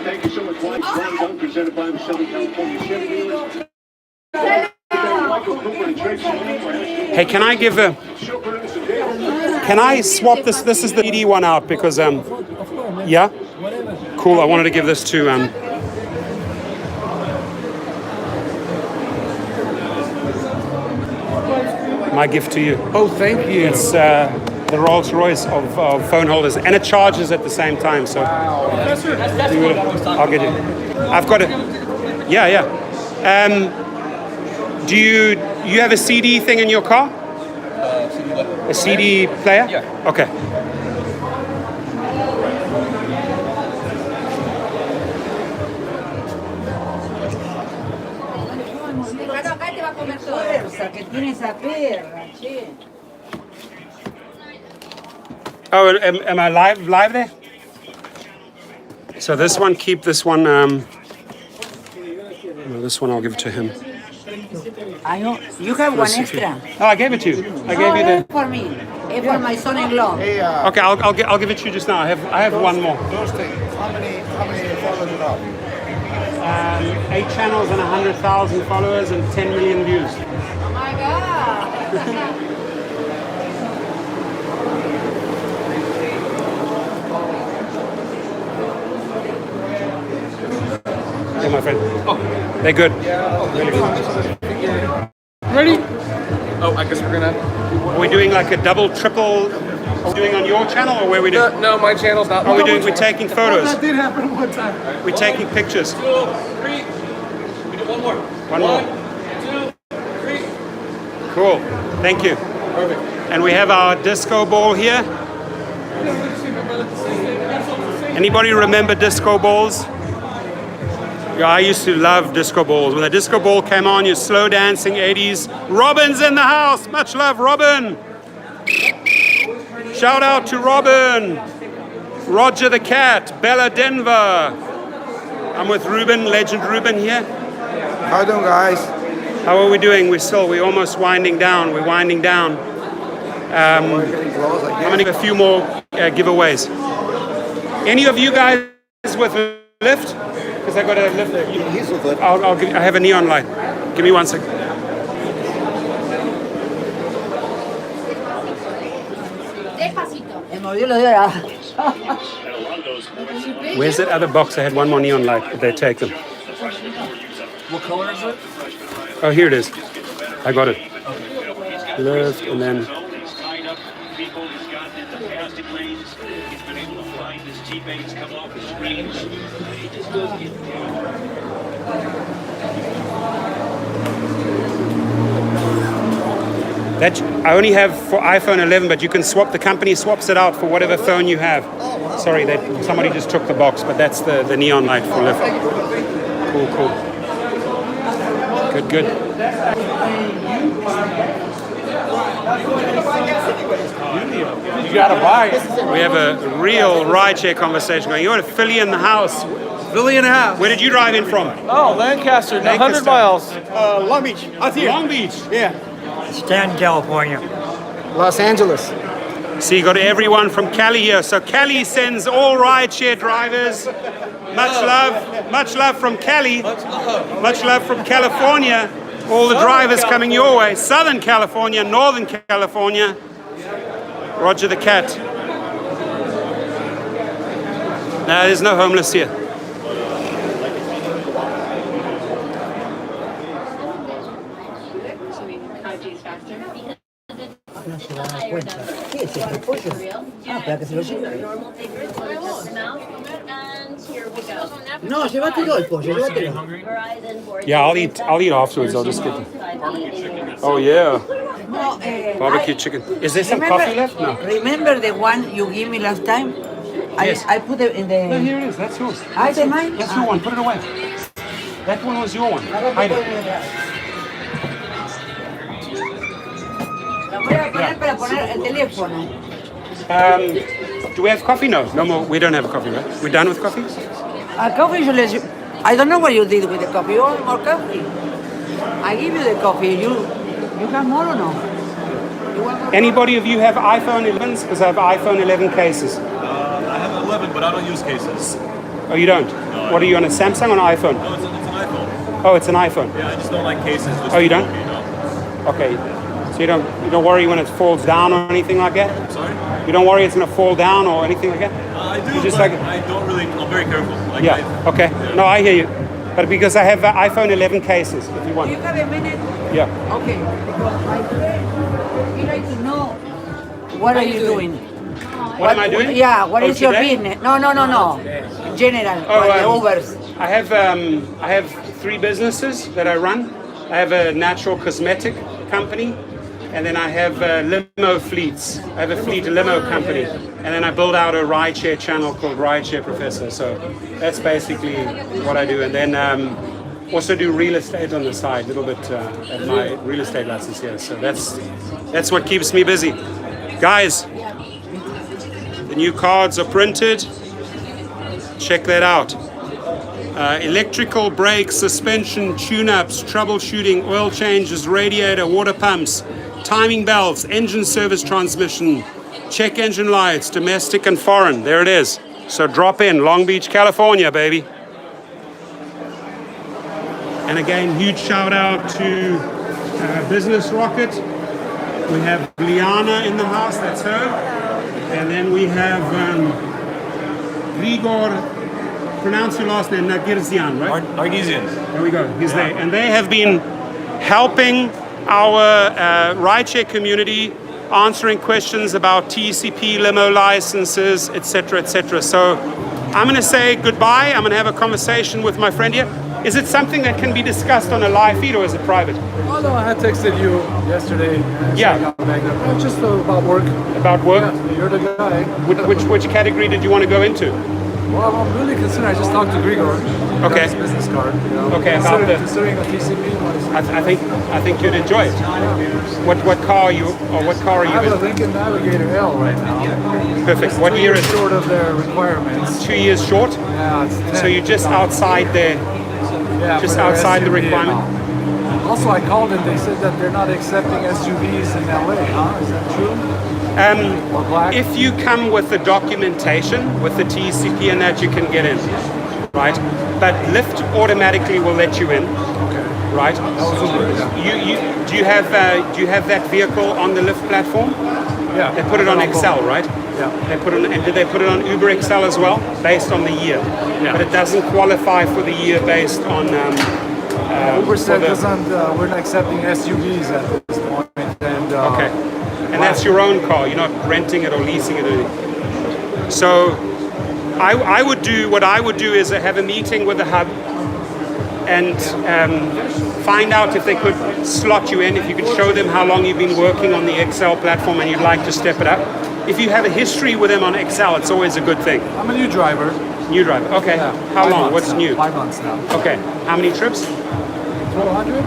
Thank you so much, Mike. Presented by the Southern California Chevy Dealers. Hey, can I give a... Can I swap this? This is the ED one out because, yeah? Cool, I wanted to give this to, my gift to you. Oh, thank you. It's the Rolls Royce of phone holders, and it charges at the same time, so... I'll get it. I've got it. Yeah. Do you have a CD thing in your car? A CD player? Yeah. Okay. Oh, am I live there? So this one, keep this one. No, this one I'll give to him. You have one extra. Oh, I gave it to you. I gave you the. For me. It's for my son-in-law. Okay, I'll give it to you just now. I have one more. Those things. How many followers you have? 8 channels and 100,000 followers and 10 million views. Oh my God. Yeah, my friend. They're good. Really good. Ready? Oh, I guess we're gonna. Are we doing like a double, triple? Are we doing on your channel or where are we doing? No, my channel's not. We're taking photos. That did happen one time. We're taking pictures. 2, 3. We do one more. One more. 2, 3. Cool. Thank you. Perfect. And we have our disco ball here. Anybody remember disco balls? Yeah, I used to love disco balls. When the disco ball came on, you're slow dancing 80s. Robin's in the house. Much love, Robin. Shout out to Robin. Roger the cat. Bella Denver. I'm with Ruben, legend Ruben here. How you doing, guys? How are we doing? We're almost winding down. We're winding down. I'm going to give a few more giveaways. Any of you guys with Lyft? Because I got a Lyft. He's with Lyft. I have a neon light. Give me 1 second. Where's that other box? I had one more neon light. Did they take them? What color is it? Oh, here it is. I got it. Lyft, and then... That I only have for iPhone 11, but you can swap. The company swaps it out for whatever phone you have. Sorry, somebody just took the box, but that's the neon light for Lyft. Cool. Good. You gotta buy it. We have a real rideshare conversation going. You're at Philly in the house. Philly and a half. Where did you drive in from? Oh, Lancaster, 100 miles. Long Beach. Out here. Long Beach. Yeah. Stan, California. Los Angeles. So you got everyone from Cali here. So Cali sends all rideshare drivers. Much love from Cali. Much love from California. All the drivers coming your way. Southern California, Northern California. Roger the cat. No, there's no homeless here. No se da cuenta. ¿Qué es este pollo? Ah, para que se lo lleve. No, llévatelo el pollo, llévatelo. Yeah, I'll eat afterwards. I'll just get Oh yeah. No, Barbecue chicken. Is there some coffee left? No. Remember the one you gave me last time? Yes. I put it in the... No, here it is. That's yours. Ah, ¿es mine? That's your one. Put it away. That one was your one. Hide it. Lo voy a poner para poner el teléfono. Do we have coffee? No. No more. We don't have coffee, right? We're done with coffee? Coffee, I don't know what you did with the coffee. You want more coffee? I give you the coffee. You have more or no? Anybody of you have iPhone 11s? Because I have iPhone 11 cases. I have 11, but I don't use cases. Oh, you don't? No, What are you on, a Samsung or an iPhone? No, it's an iPhone. Oh, it's an iPhone. Yeah, I just don't like cases. Just Oh, you don't? no. Okay. So you don't worry when it falls down or anything like that? I'm sorry? You don't worry it's going to fall down or anything like that? I do, You just but like it? I don't really, I'm very careful. Like Yeah, okay. No, I hear you. But because I have iPhone 11 cases, if you want. Do you have a minute? Yeah. Okay. Because my friend, we like to know what are you doing? What am I doing? Yeah, what is your today? business? No. In general, the Ubers. I have 3 businesses that I run. I have a natural cosmetic company, and then I have limo fleets. I have a fleet limo company, and then I build out a rideshare channel called Rideshare Professor. So that's basically what I do, and then also do real estate on the side, a little bit at my real estate license here. So that's what keeps me busy, guys. The new cards are printed. Check that out. Electrical brakes, suspension, tune-ups, troubleshooting, oil changes, radiator, water pumps, timing belts, engine service transmission, check engine lights, domestic and foreign. There it is. So drop in, Long Beach, California, baby. And again, huge shout out to Business Rocket. We have Liana in the house, that's her. And then we have Grigor. Pronounce your last name, Nagirzian, right? Nargisian. There we go, he's there. And they have been helping our rideshare community, answering questions about TCP, limo licenses, etc., etc. So I'm going to say goodbye. I'm going to have a conversation with my friend here. Is it something that can be discussed on a live feed or is it private? Oh no, I had texted you yesterday. Yeah. Just about work. About work? Yeah, you're the guy. Which category did you want to go into? Well, I'm really concerned. I just talked to Grigor. Okay. His business card. You know, Okay, about the. considering the TCP. I think you'd enjoy it. What car are you? Or what car are you I have in? a Lincoln Navigator L right now. Perfect. What year is it? Short of their requirements. 2 years short. Yeah, it's 10. So you're just outside the. Yeah, just for their outside the SUV requirement. amount. Also, I called and they said that they're not accepting SUVs in LA. Huh? Is that true? If you come with the documentation, with the TCP and that, you can get in, right? But Lyft automatically will let you in, right? Do you have that vehicle on the Lyft platform? Yeah. They put it on Excel, right? Yeah. They put it on, and did they put it on Uber Excel as well, based on the year? Yeah. But it doesn't qualify for the year based on. Uber said we're not accepting SUVs at this point. And, okay. And that's your own car. You're not renting it or leasing it or anything. So I would do, what I would do is have a meeting with the hub and find out if they could slot you in, if you could show them how long you've been working on the Excel platform and you'd like to step it up. If you have a history with them on Excel, it's always a good thing. I'm a new driver. New driver, okay. Yeah, How long? What's now. new? 5 months now. Okay. How many trips? 1,200.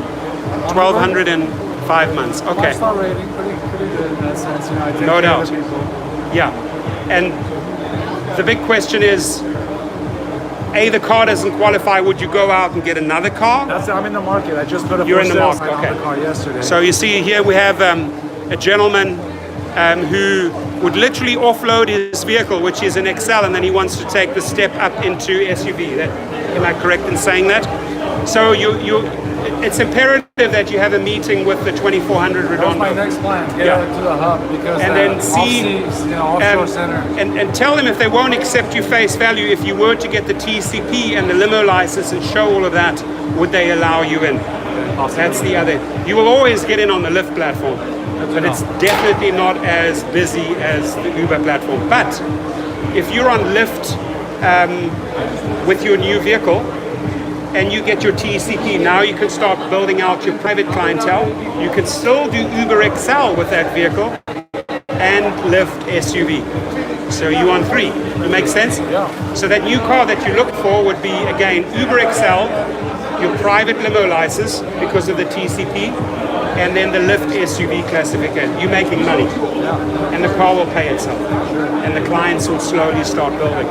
1,200 in 5 months. Okay. 5-star rating, pretty good in that sense. You know, I take No care doubt. of the people. Yeah. And the big question is, A, the car doesn't qualify, would you go out and get another car? I'm in the market. I just put a You're for in the sale market, sign okay. on the car yesterday. So you see here we have a gentleman who would literally offload his vehicle, which is an Excel, and then he wants to take the step up into SUV. Am I correct in saying that? So it's imperative that you have a meeting with the 2400 Redondo. That's my next plan. Get out to the hub because and then see, offshore center. And tell them if they won't accept you face value, if you were to get the TCP and the limo license and show all of that, would they allow you in? That's the other. You will always get in on the Lyft platform, but it's definitely not as busy as the Uber platform. But if you're on Lyft with your new vehicle and you get your TCP, now you can start building out your private clientele. You can still do Uber XL with that vehicle and Lyft SUV. So you on 3. It makes sense? Yeah. So that new car that you look for would be, again, Uber XL, your private limo license because of the TCP, and then the Lyft SUV classification. You're making money. And the car will pay itself. And the clients will slowly start building.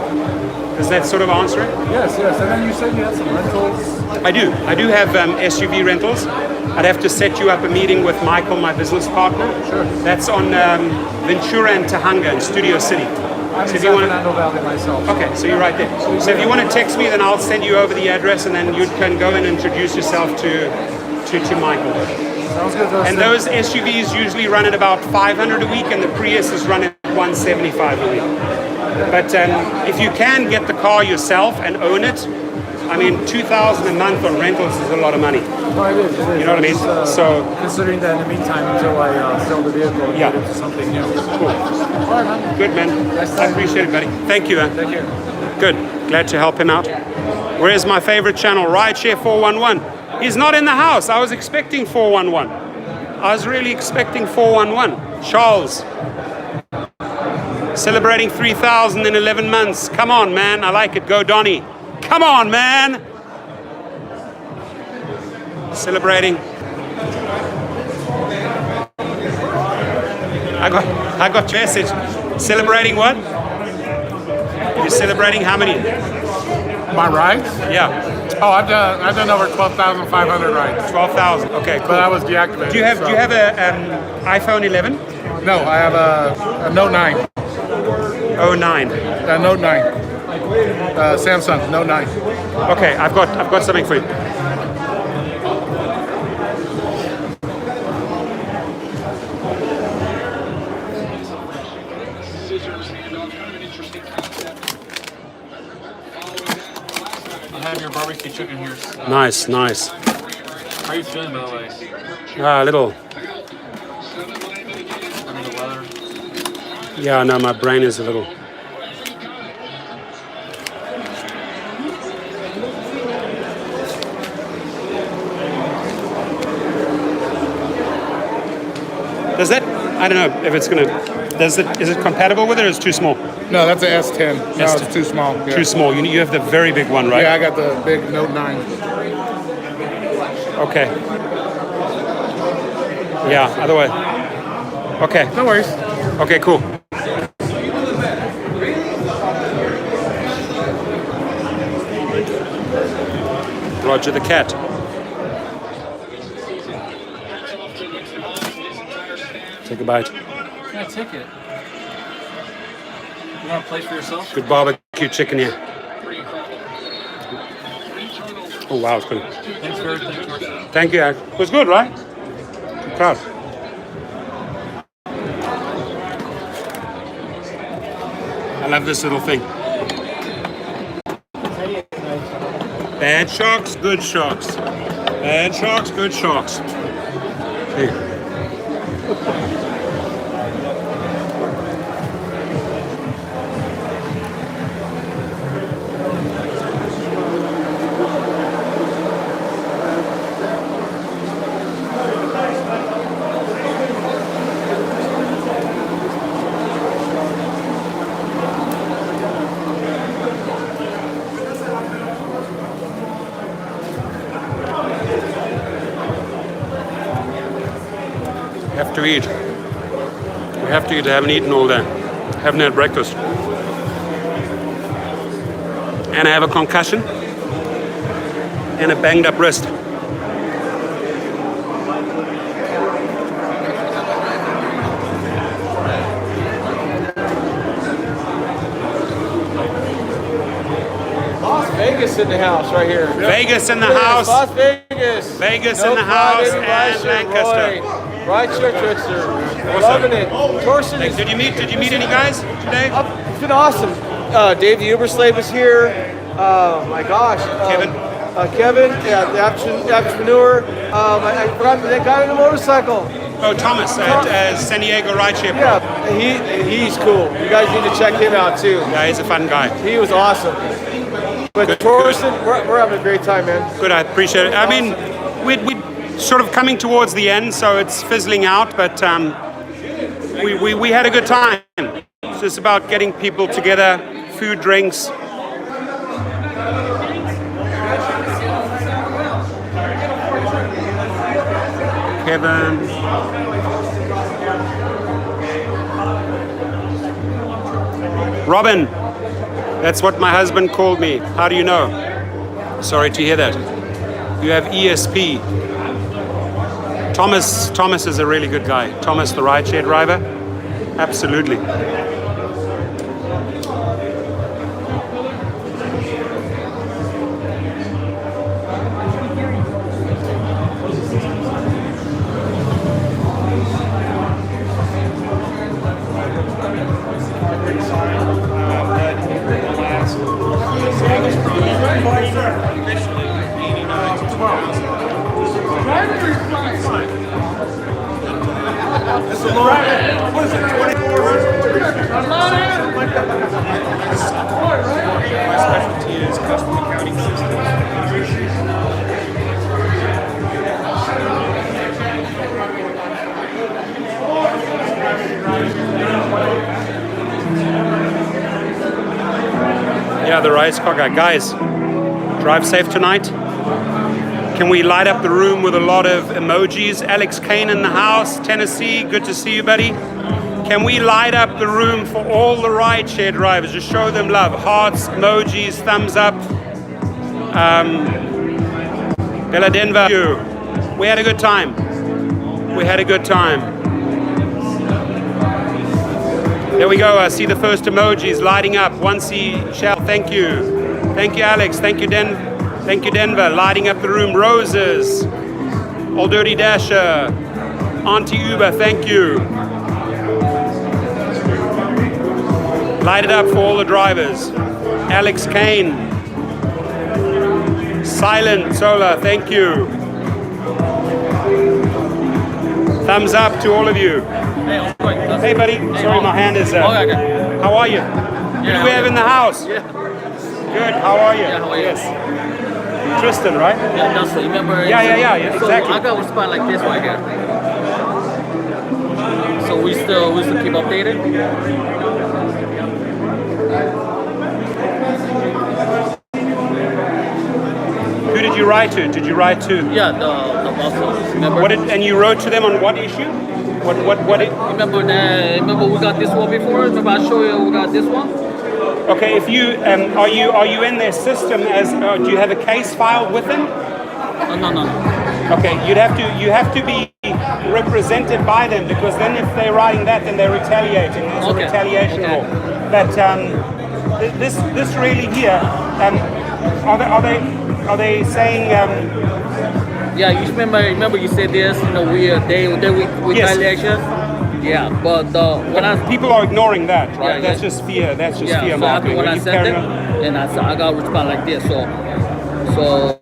Does that sort of answer it? Yes. And then you said you had some rentals. I do have SUV rentals. I'd have to set you up a meeting with Michael, my business partner. Sure. That's on Ventura and Tahunga in Studio City. I'm So in if you want Fernando Valley myself. Okay, so you're right there. So if you want to text me, then I'll send you over the address, and then you can go and introduce yourself to Michael. Sounds good. And those SUVs usually run at about 500 a week, and the Prius is running at 175 a week. But if you can get the car yourself and own it, I mean, $2,000 a month on rentals is a lot of money. No, it is. You know what I mean? So considering that in the meantime, until I sell the vehicle, and get into something new. Cool. All right, man. Good, man. I appreciate it, buddy. Thank you, man. Thank you. Good. Glad to help him out. Where's my favorite channel? Rideshare 411. He's not in the house. I was expecting 411. I was really expecting 411. Charles. Celebrating 3,000 in 11 months. Come on, man. I like it. Go, Donnie. Come on, man. Celebrating. I got your message. Celebrating what? You're celebrating how many? My rides? Yeah. Oh, I've done over 12,500 rides. 12,000. Okay, cool. But I was deactivated. Do you have a iPhone 11? No, I have a Note 9. Oh, 9. Note 9. Samsung Note 9. Okay, I've got something for you. I have your barbecue chicken here. Nice. How are you feeling, by the way? A little. Under the weather? Yeah, no, my brain is a little. Does that? I don't know if it's gonna. Is it compatible with it, or is it too small? No, that's an S10. No, S10. it's too small. Yeah. Too small. You have the very big one, right? Yeah, I got the big Note 9. Okay. Yeah, other way. Okay. No worries. Okay, cool. Roger the cat. Take a bite. Yeah, take it. You want a place for yourself? Good barbecue chicken here. Oh wow, it's good. Thanks for everything. Thank you. It was good, right? I'm proud. I love this little thing. Bad sharks, good sharks. Bad sharks, good sharks. Here. Have to eat. We have to eat. I haven't eaten all day. Haven't had breakfast. And I have a concussion and a banged up wrist. Las Vegas in the house right here. Vegas in the house. Las Vegas. Vegas in the house and Lancaster. Rideshare Trickster. Loving it. Torsten is... Did you meet any guys today? It's been awesome. Dave the Uber slave is here. My gosh. Kevin, yeah, the entrepreneur. I forgot the guy on the motorcycle. Oh, Thomas at San Diego Rideshare Pro. Yeah, he's cool. You guys need to check him out too. Yeah, he's a fun guy. He was awesome. But Torsten, we're having a great time, man. Good, I appreciate it. I mean, we're sort of coming towards the end, so it's fizzling out, but we had a good time. It's just about getting people together, food, drinks. Kevin. Robin, that's what my husband called me. How do you know? Sorry to hear that. You have ESP. Thomas is a really good guy. Thomas, the rideshare driver. Absolutely. Yeah, the race car guy. Guys, drive safe tonight. Can we light up the room with a lot of emojis? Alex Kane in the house, Tennessee, good to see you, buddy. Can we light up the room for all the rideshare drivers? Just show them love. Hearts, emojis, thumbs up. Bella Denver, we had a good time. We had a good time. There we go. I see the first emojis lighting up. One seashell. Thank you. Thank you, Alex. Thank you, Thank you, Denver. Lighting up the room. Roses. Old Dirty Dasher. Auntie Uber. Thank you. Light it up for all the drivers. Alex Kane. Silent Solar. Thank you. Thumbs up to all of you. Hey, buddy. Sorry, my hand is. How are you? Who do we have in the house? Good. How are you? Yes. Tristan, right? Yeah, that's it. Remember? Yeah, so exactly. I got a spot like this right here. So we still keep updated. Who did you write to? Did you write to? Yeah, the bosses. Remember? And you wrote to them on what issue? What? Remember we got this one before. Remember I showed you we got this one. Okay, if you are you in their system as do you have a case filed with them? No. Okay, you have to be represented by them, because then if they're writing that, then they're retaliating. There's a retaliation law. But this really here, are they saying? Yeah, you remember you said this. You know, we retaliation. Yeah, but when people are ignoring that, right? That's just fear. That's just fear marketing. When I sent them, and I got a response like this. So.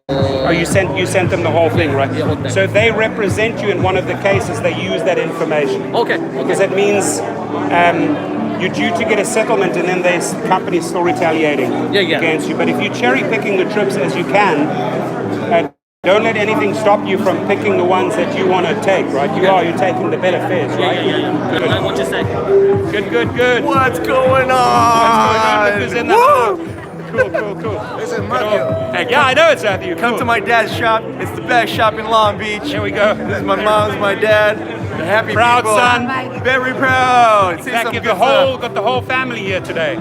Oh, you sent them the whole thing, right? Yeah, whole thing. So they represent you in one of the cases. They use that information. Okay. Because that means you're due to get a settlement, and then the company's still retaliating against you. But if you're cherry picking the trips as you can, don't let anything stop you from picking the ones that you want to take, right? You're taking the better fares, right? Yeah. Good. Like what you say. Good. What's going on? Look who's in the house. Cool. This is Matthew. Hey, yeah, I know it's Matthew. Come to my dad's shop. It's the best shop in Long Beach. Here we go. This is my mom, this is my dad. The happy proud people. Son. Very proud. Got the whole family here today.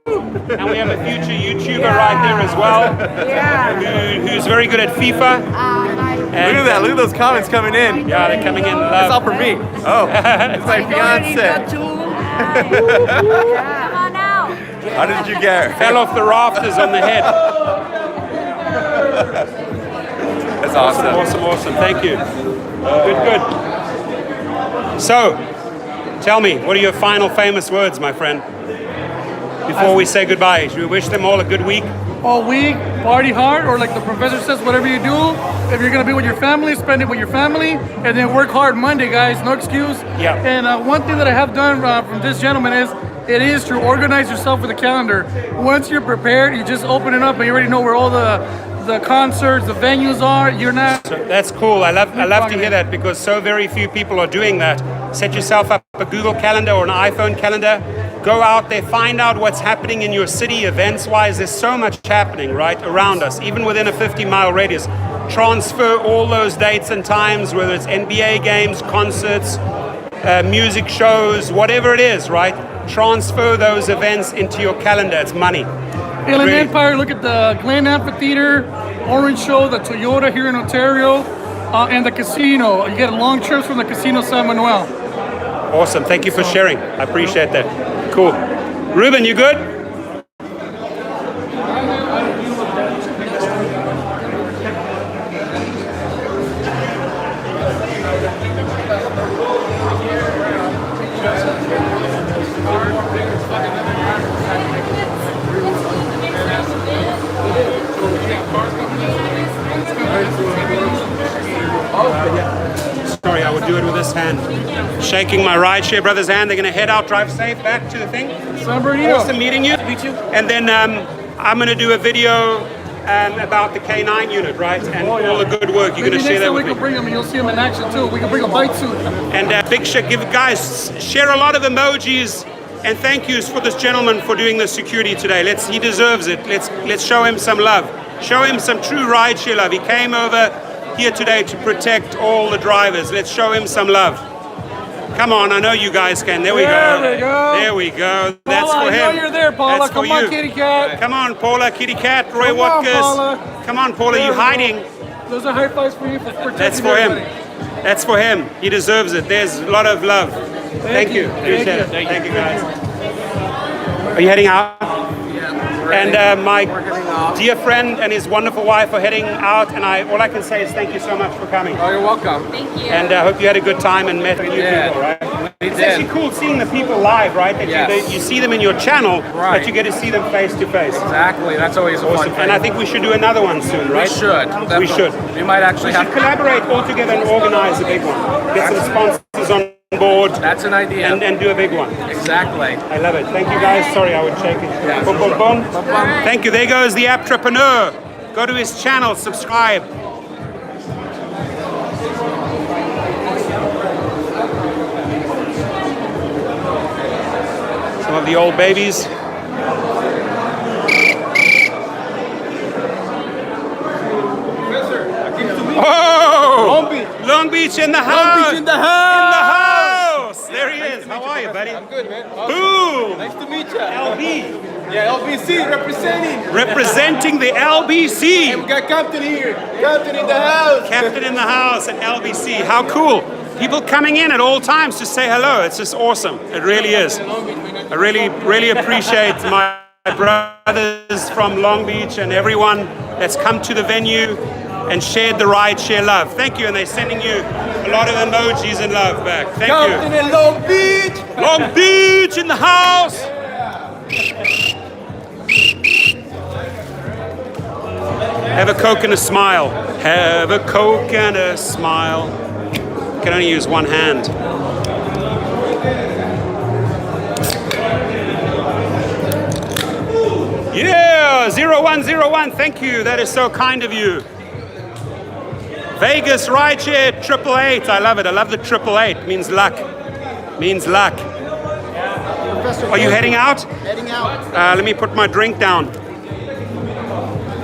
And we have a future YouTuber right there as well. Who's very good at FIFA. Look at that. Look at those comments coming in. Yeah, they're coming in. It's all for me. Oh, it's my fiance. Come on out. How did you get? Fell off the rafters on the head. That's awesome. Awesome. Thank you. Good. So, tell me, what are your final famous words, my friend? Before we say goodbye, should we wish them all a good week? All week, party hard, or like the professor says, whatever you do, if you're gonna be with your family, spend it with your family, and then work hard Monday, guys, no excuse. Yeah. And one thing that I have done from this gentleman is, it is to organize yourself with a calendar. Once you're prepared, you just open it up and you already know where all the concerts, the venues are. You're not. So that's cool. I love to hear that because so very few people are doing that. Set yourself up a Google Calendar or an iPhone calendar. Go out there, find out what's happening in your city events-wise. There's so much happening right around us, even within a 50-mile radius. Transfer all those dates and times, whether it's NBA games, concerts, music shows, whatever it is, right? Transfer those events into your calendar. It's money. Inland Empire, look at the Glen Amphitheater, Orange Show, the Toyota here in Ontario, and the casino. You get long trips from the casino San Manuel. Awesome. Thank you for sharing. I appreciate that. Cool. Ruben, you good? Sorry, I would do it with this hand. Shaking my rideshare brother's hand. They're going to head out, drive safe, back to the thing. San Bernardino. Awesome meeting you. Meet you. And then I'm going to do a video about the K9 unit, right? And all the good work. You're going to share that with me. We can bring them and you'll see them in action too. We can bring a bike suit. And big shit, guys, share a lot of emojis and thank yous for this gentleman for doing the security today. He deserves it. Let's show him some love. Show him some true rideshare love. He came over here today to protect all the drivers. Let's show him some love. Come on, I know you guys can. There we go. There we go. That's Paula, for him. I know you're there, Paula. That's Come for on, you. kitty cat. Come on, Paula, kitty cat, Roy Come on, Watkins. Paula. Come on, Paula, you hiding. Those are high fives for you for protecting That's for him. everybody. That's for him. He deserves it. There's a lot of love. Thank you. Appreciate it. Thank Thank you, guys. Are you heading out? And my dear friend and his wonderful wife are heading out, and all I can say is thank you so much for coming. Oh, you're welcome. Thank you. And I hope you had a good time and met new people, right? It's actually cool seeing the people live, right? That you see them in your channel, but you get to see them face to face. Exactly. That's always a fun thing. And I think we should do another one soon, right? We should. We should. We might actually have collaborate all together and organize a big one. Get some sponsors on board. That's an idea. And do a big one. Exactly. I love it. Thank you guys. Sorry, I would shake it. Yeah, Boom, boom, boom. Thank you. There goes the entrepreneur. Go to his channel, subscribe. Some of the old babies. Oh! Long Beach in the house! Long Beach in the house! In the house! There he is. How are you, buddy? I'm good, man. Boom! Nice to meet you. LB. Yeah, LBC representing. Representing the LBC. Hey, we got Captain here. Captain in the house. Captain in the house at LBC. How cool. People coming in at all times to say hello. It's just awesome. It really is. I really appreciate my brothers from Long Beach and everyone that's come to the venue and shared the ride, share love. Thank you, and they're sending you a lot of emojis and love back. Thank Captain you. in Long Beach. Long Beach in the house. Have a Coke and a smile. Have a Coke and a smile. Can only use one hand. Yeah, 0101, thank you. That is so kind of you. Vegas rideshare 888. I love it. I love the 888. Means luck. Means luck. Are you heading out? Heading out. Let me put my drink down.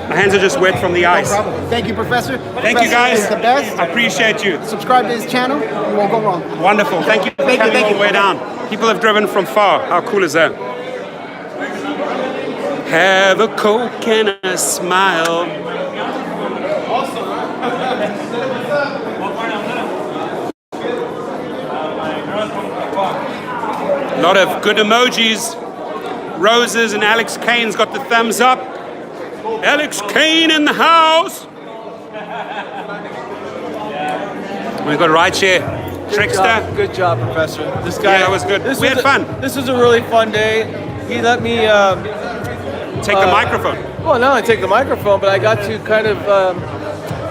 My hands are just wet from the ice. No problem. Thank you, Professor. Thank you, guys. Is the best. I appreciate you. Subscribe to his channel. You won't go wrong. Wonderful. Thank you for coming all the way down. People have driven from far. How cool is that? Have a Coke and a smile. A lot of good emojis. roses, and Alex Kane's got the thumbs up. Alex Kane in the house. We've got Rideshare Trickster. Good job, Professor. This guy. Yeah, that was good. We had fun. This was a really fun day. He let me take the microphone. Well, not only take the microphone, but I got to kind of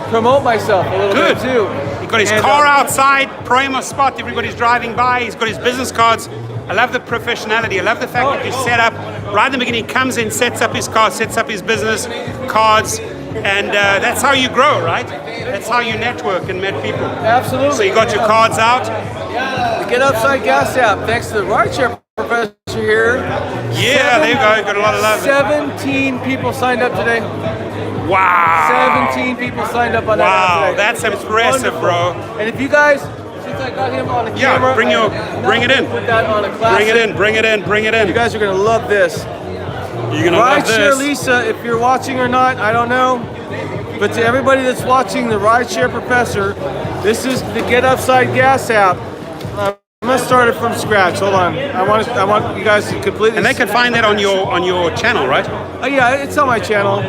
promote myself a little bit too. He got his car outside, Primo spot. Everybody's driving by. He's got his business cards. I love the professionality. I love the fact that you set up right in the beginning. He comes in, sets up his car, sets up his business cards, and that's how you grow, right? That's how you network and met people. Absolutely. So you got your cards out. The GetUpside Gas App. Thanks to the Rideshare Professor here. Yeah, there you go. Got a lot of love. 17 people signed up today. Wow. 17 people signed up on that app today. That's impressive, bro. And if you guys, since I got him on the camera, bring it in. Put that on a classic. Bring it in. You guys are gonna love this. You're gonna love this. Rideshare Lisa, if you're watching or not, I don't know. But to everybody that's watching the Rideshare Professor, this is the GetUpside Gas App. I'm gonna start it from scratch. Hold on. I want you guys to completely. And they can find that on your channel, right? Oh yeah, it's on my channel.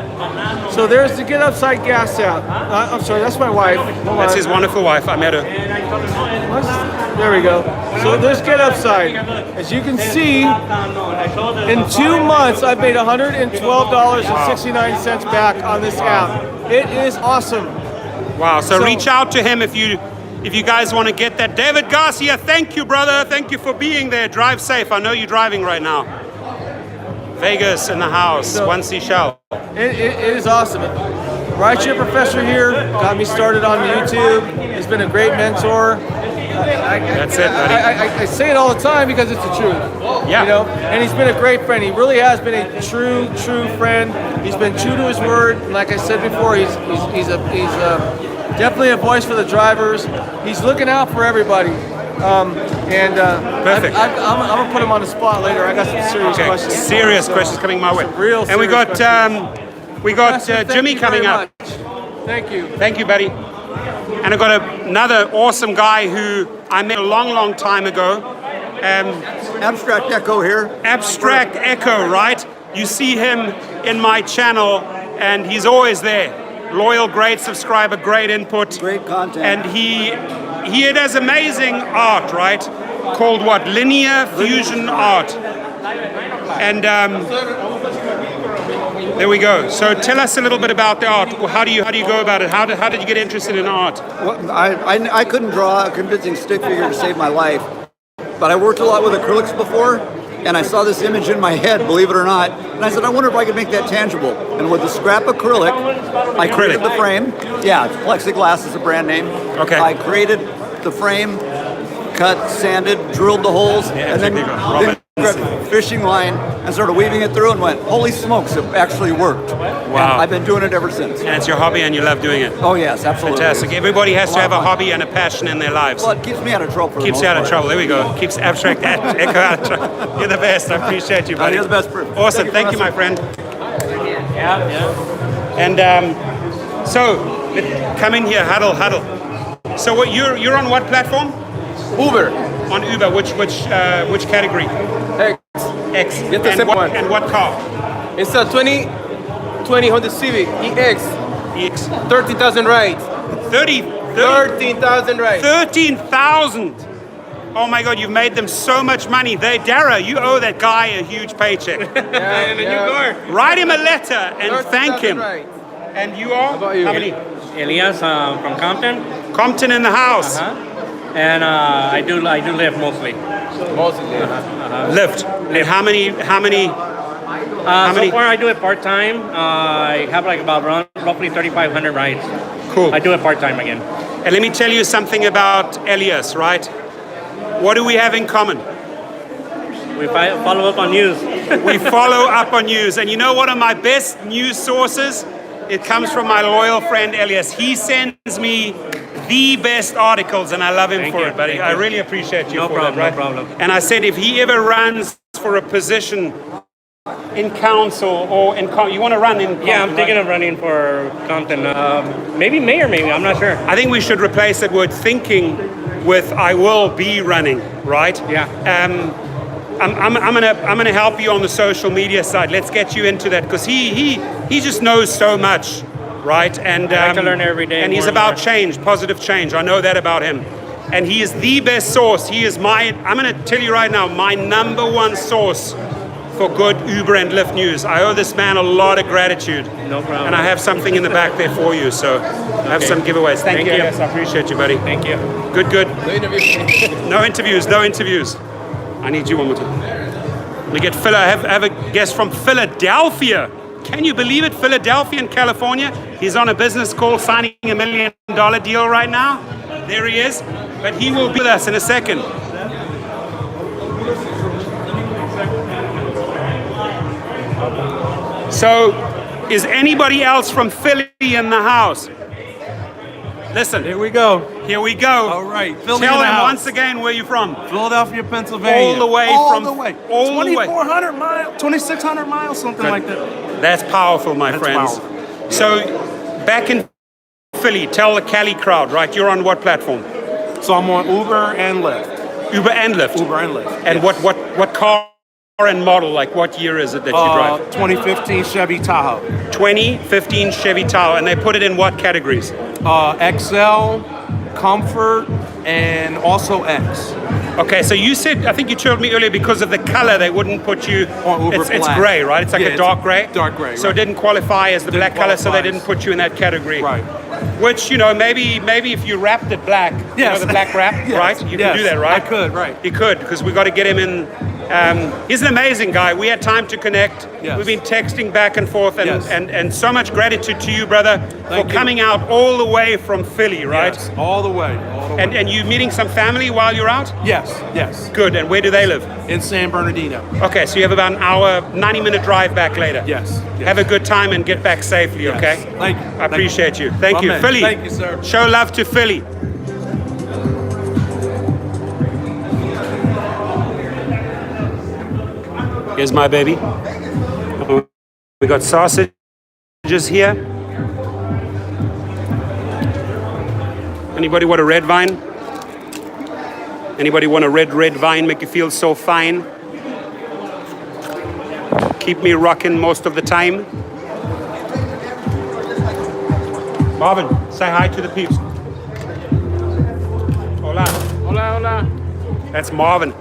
So there's the GetUpside Gas App. I'm sorry, that's my wife. That's his wonderful wife. I met her. There we go. So there's GetUpside. As you can see, in 2 months I've made $112.69 back on this app. It is awesome. Wow. So reach out to him if you guys want to get that. David Garcia, thank you, brother. Thank you for being there. Drive safe. I know you're driving right now. Vegas in the house. One Seashell. It is awesome. Rideshare Professor here got me started on YouTube. He's been a great mentor. That's it, buddy. I say it all the time because it's the truth. Yeah. You know, and he's been a great friend. He really has been a true friend. He's been true to his word. And like I said before, he's definitely a voice for the drivers. He's looking out for everybody. Perfect. I'm gonna put him on the spot later. I got some serious questions. Serious questions coming my way. And we got Jimmy coming up. Thank you. Thank you, buddy. And I got another awesome guy who I met a long time ago. Abstract Echo here. Abstract Echo, right? You see him in my channel, and he's always there. Loyal, great subscriber, great input. Great content. And he does amazing art, right? Called what? Linear Fusion Art. And there we go. So tell us a little bit about the art. How do you go about it? How did you get interested in art? Well, I couldn't draw a convincing stick figure to save my life, but I worked a lot with acrylics before, and I saw this image in my head, believe it or not, and I said, I wonder if I could make that tangible. And with the scrap acrylic, I created the frame. Yeah, plexiglass is a brand name. Okay. I created the frame, cut, sanded, drilled the holes, and then grabbed a fishing line and started weaving it through and went, holy smokes, it actually worked. Wow. And I've been doing it ever since. And it's your hobby and you love doing it. Oh yes, absolutely. Fantastic. Everybody has to have a hobby and a passion in their lives. Well, it keeps me out of trouble. Keeps you out of trouble. There we go. Keeps Abstract Echo out of trouble. You're the best. I appreciate you, buddy. You're the best. Awesome. Thank you, my friend. And so, come in here, huddle. So what you're on what platform? Uber. On Uber. Which category? X. Get the same one. And what car? It's a 2020 Honda Civic EX. 30,000 rides. 13,000 rides. 13,000. Oh my God, you've made them so much money. Dara, you owe that guy a huge paycheck. Write him a letter and thank him. And you are? How about you? How many? Elias from Compton. Compton in the house. And I do Lyft mostly. Lyft. And how many? So far I do it part-time. I have like about roughly 3,500 rides. Cool. I do it part-time again. And let me tell you something about Elias, right? What do we have in common? We follow up on news. We follow up on news. And you know what are my best news sources? It comes from my loyal friend Elias. He sends me the best articles, and I love him for it, buddy. I really appreciate you for that, right? No problem. And I said, if he ever runs for a position in council or you want to run in Compton, yeah, I'm thinking of running for Compton. Maybe mayor, I'm not sure. I think we should replace that word thinking with I will be running, right? Yeah. I'm gonna help you on the social media side. Let's get you into that because he just knows so much, right? And I like to learn every day. And he's about change, positive change. I know that about him. And he is the best source. He is I'm gonna tell you right now, my number one source for good Uber and Lyft news. I owe this man a lot of gratitude. No problem. And I have something in the back there for you. So I have some giveaways. Thank you. Yes, I appreciate you, buddy. Thank you. Good. No interviews. No interviews. I need you one more time. We get Phil. I have a guest from Philadelphia. Can you believe it? Philadelphia in California. He's on a business call signing $1 million deal right now. There he is. But he will be with us in a second. So, is anybody else from Philly in the house? Listen. Here we go. Here we go. All right. Philly Tell in the them house. once again where you're from. Philadelphia, Pennsylvania. All the way All from the way. all the way. 2,400 miles, 2,600 miles, something like that. That's powerful, my That's friends. powerful. So, back in Philly, tell the Cali crowd, right? You're on what platform? So I'm on Uber and Lyft. Uber and Lyft. Uber and Lyft. And yes. what car and model? Like what year is it that you drive? 2015 Chevy Tahoe. 2015 Chevy Tahoe, and they put it in what categories? XL, Comfort, and also X. Okay, so you said, I think you told me earlier because of the color they wouldn't put you on Uber it's Black. gray, right? It's like a dark gray? Dark gray. So it didn't qualify as the black color, so they didn't put you in that category. Right. Which, maybe if you wrapped it black, yes. the black wrap, yes. right? You can do that, right? I could, right. You could, because we got to get him in. He's an amazing guy. We had time to connect. Yes. We've been texting back and forth, and, Yes. and so much gratitude to you, brother, Thank for you. coming out all the way from Philly, right? Yes, all the way. And you meeting some family while you're out? Yes. Good. And where do they live? In San Bernardino. Okay, so you have about an hour, 90-minute drive back later. Yes. Have a good time and get back safely, Yes. okay? Thank you. I appreciate you. Thank you. Amen. Philly. Thank you, sir. Show love to Philly. Here's my baby. We got sausages here. Anybody want a red vine? Anybody want a red vine make you feel so fine? Keep me rocking most of the time. Marvin, say hi to the peeps. Hola. Hola. That's Marvin.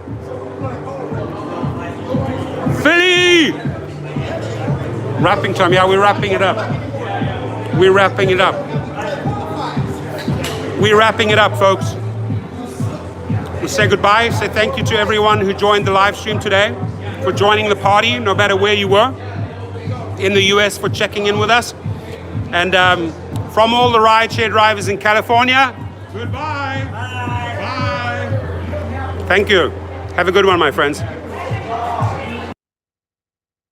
Philly! Wrapping time. Yeah, we're wrapping it up. We're wrapping it up, folks. We say goodbye, say thank you to everyone who joined the live stream today, for joining the party, no matter where you were, in the US for checking in with us. And from all the rideshare drivers in California, goodbye. Bye. Thank you. Have a good one, my friends.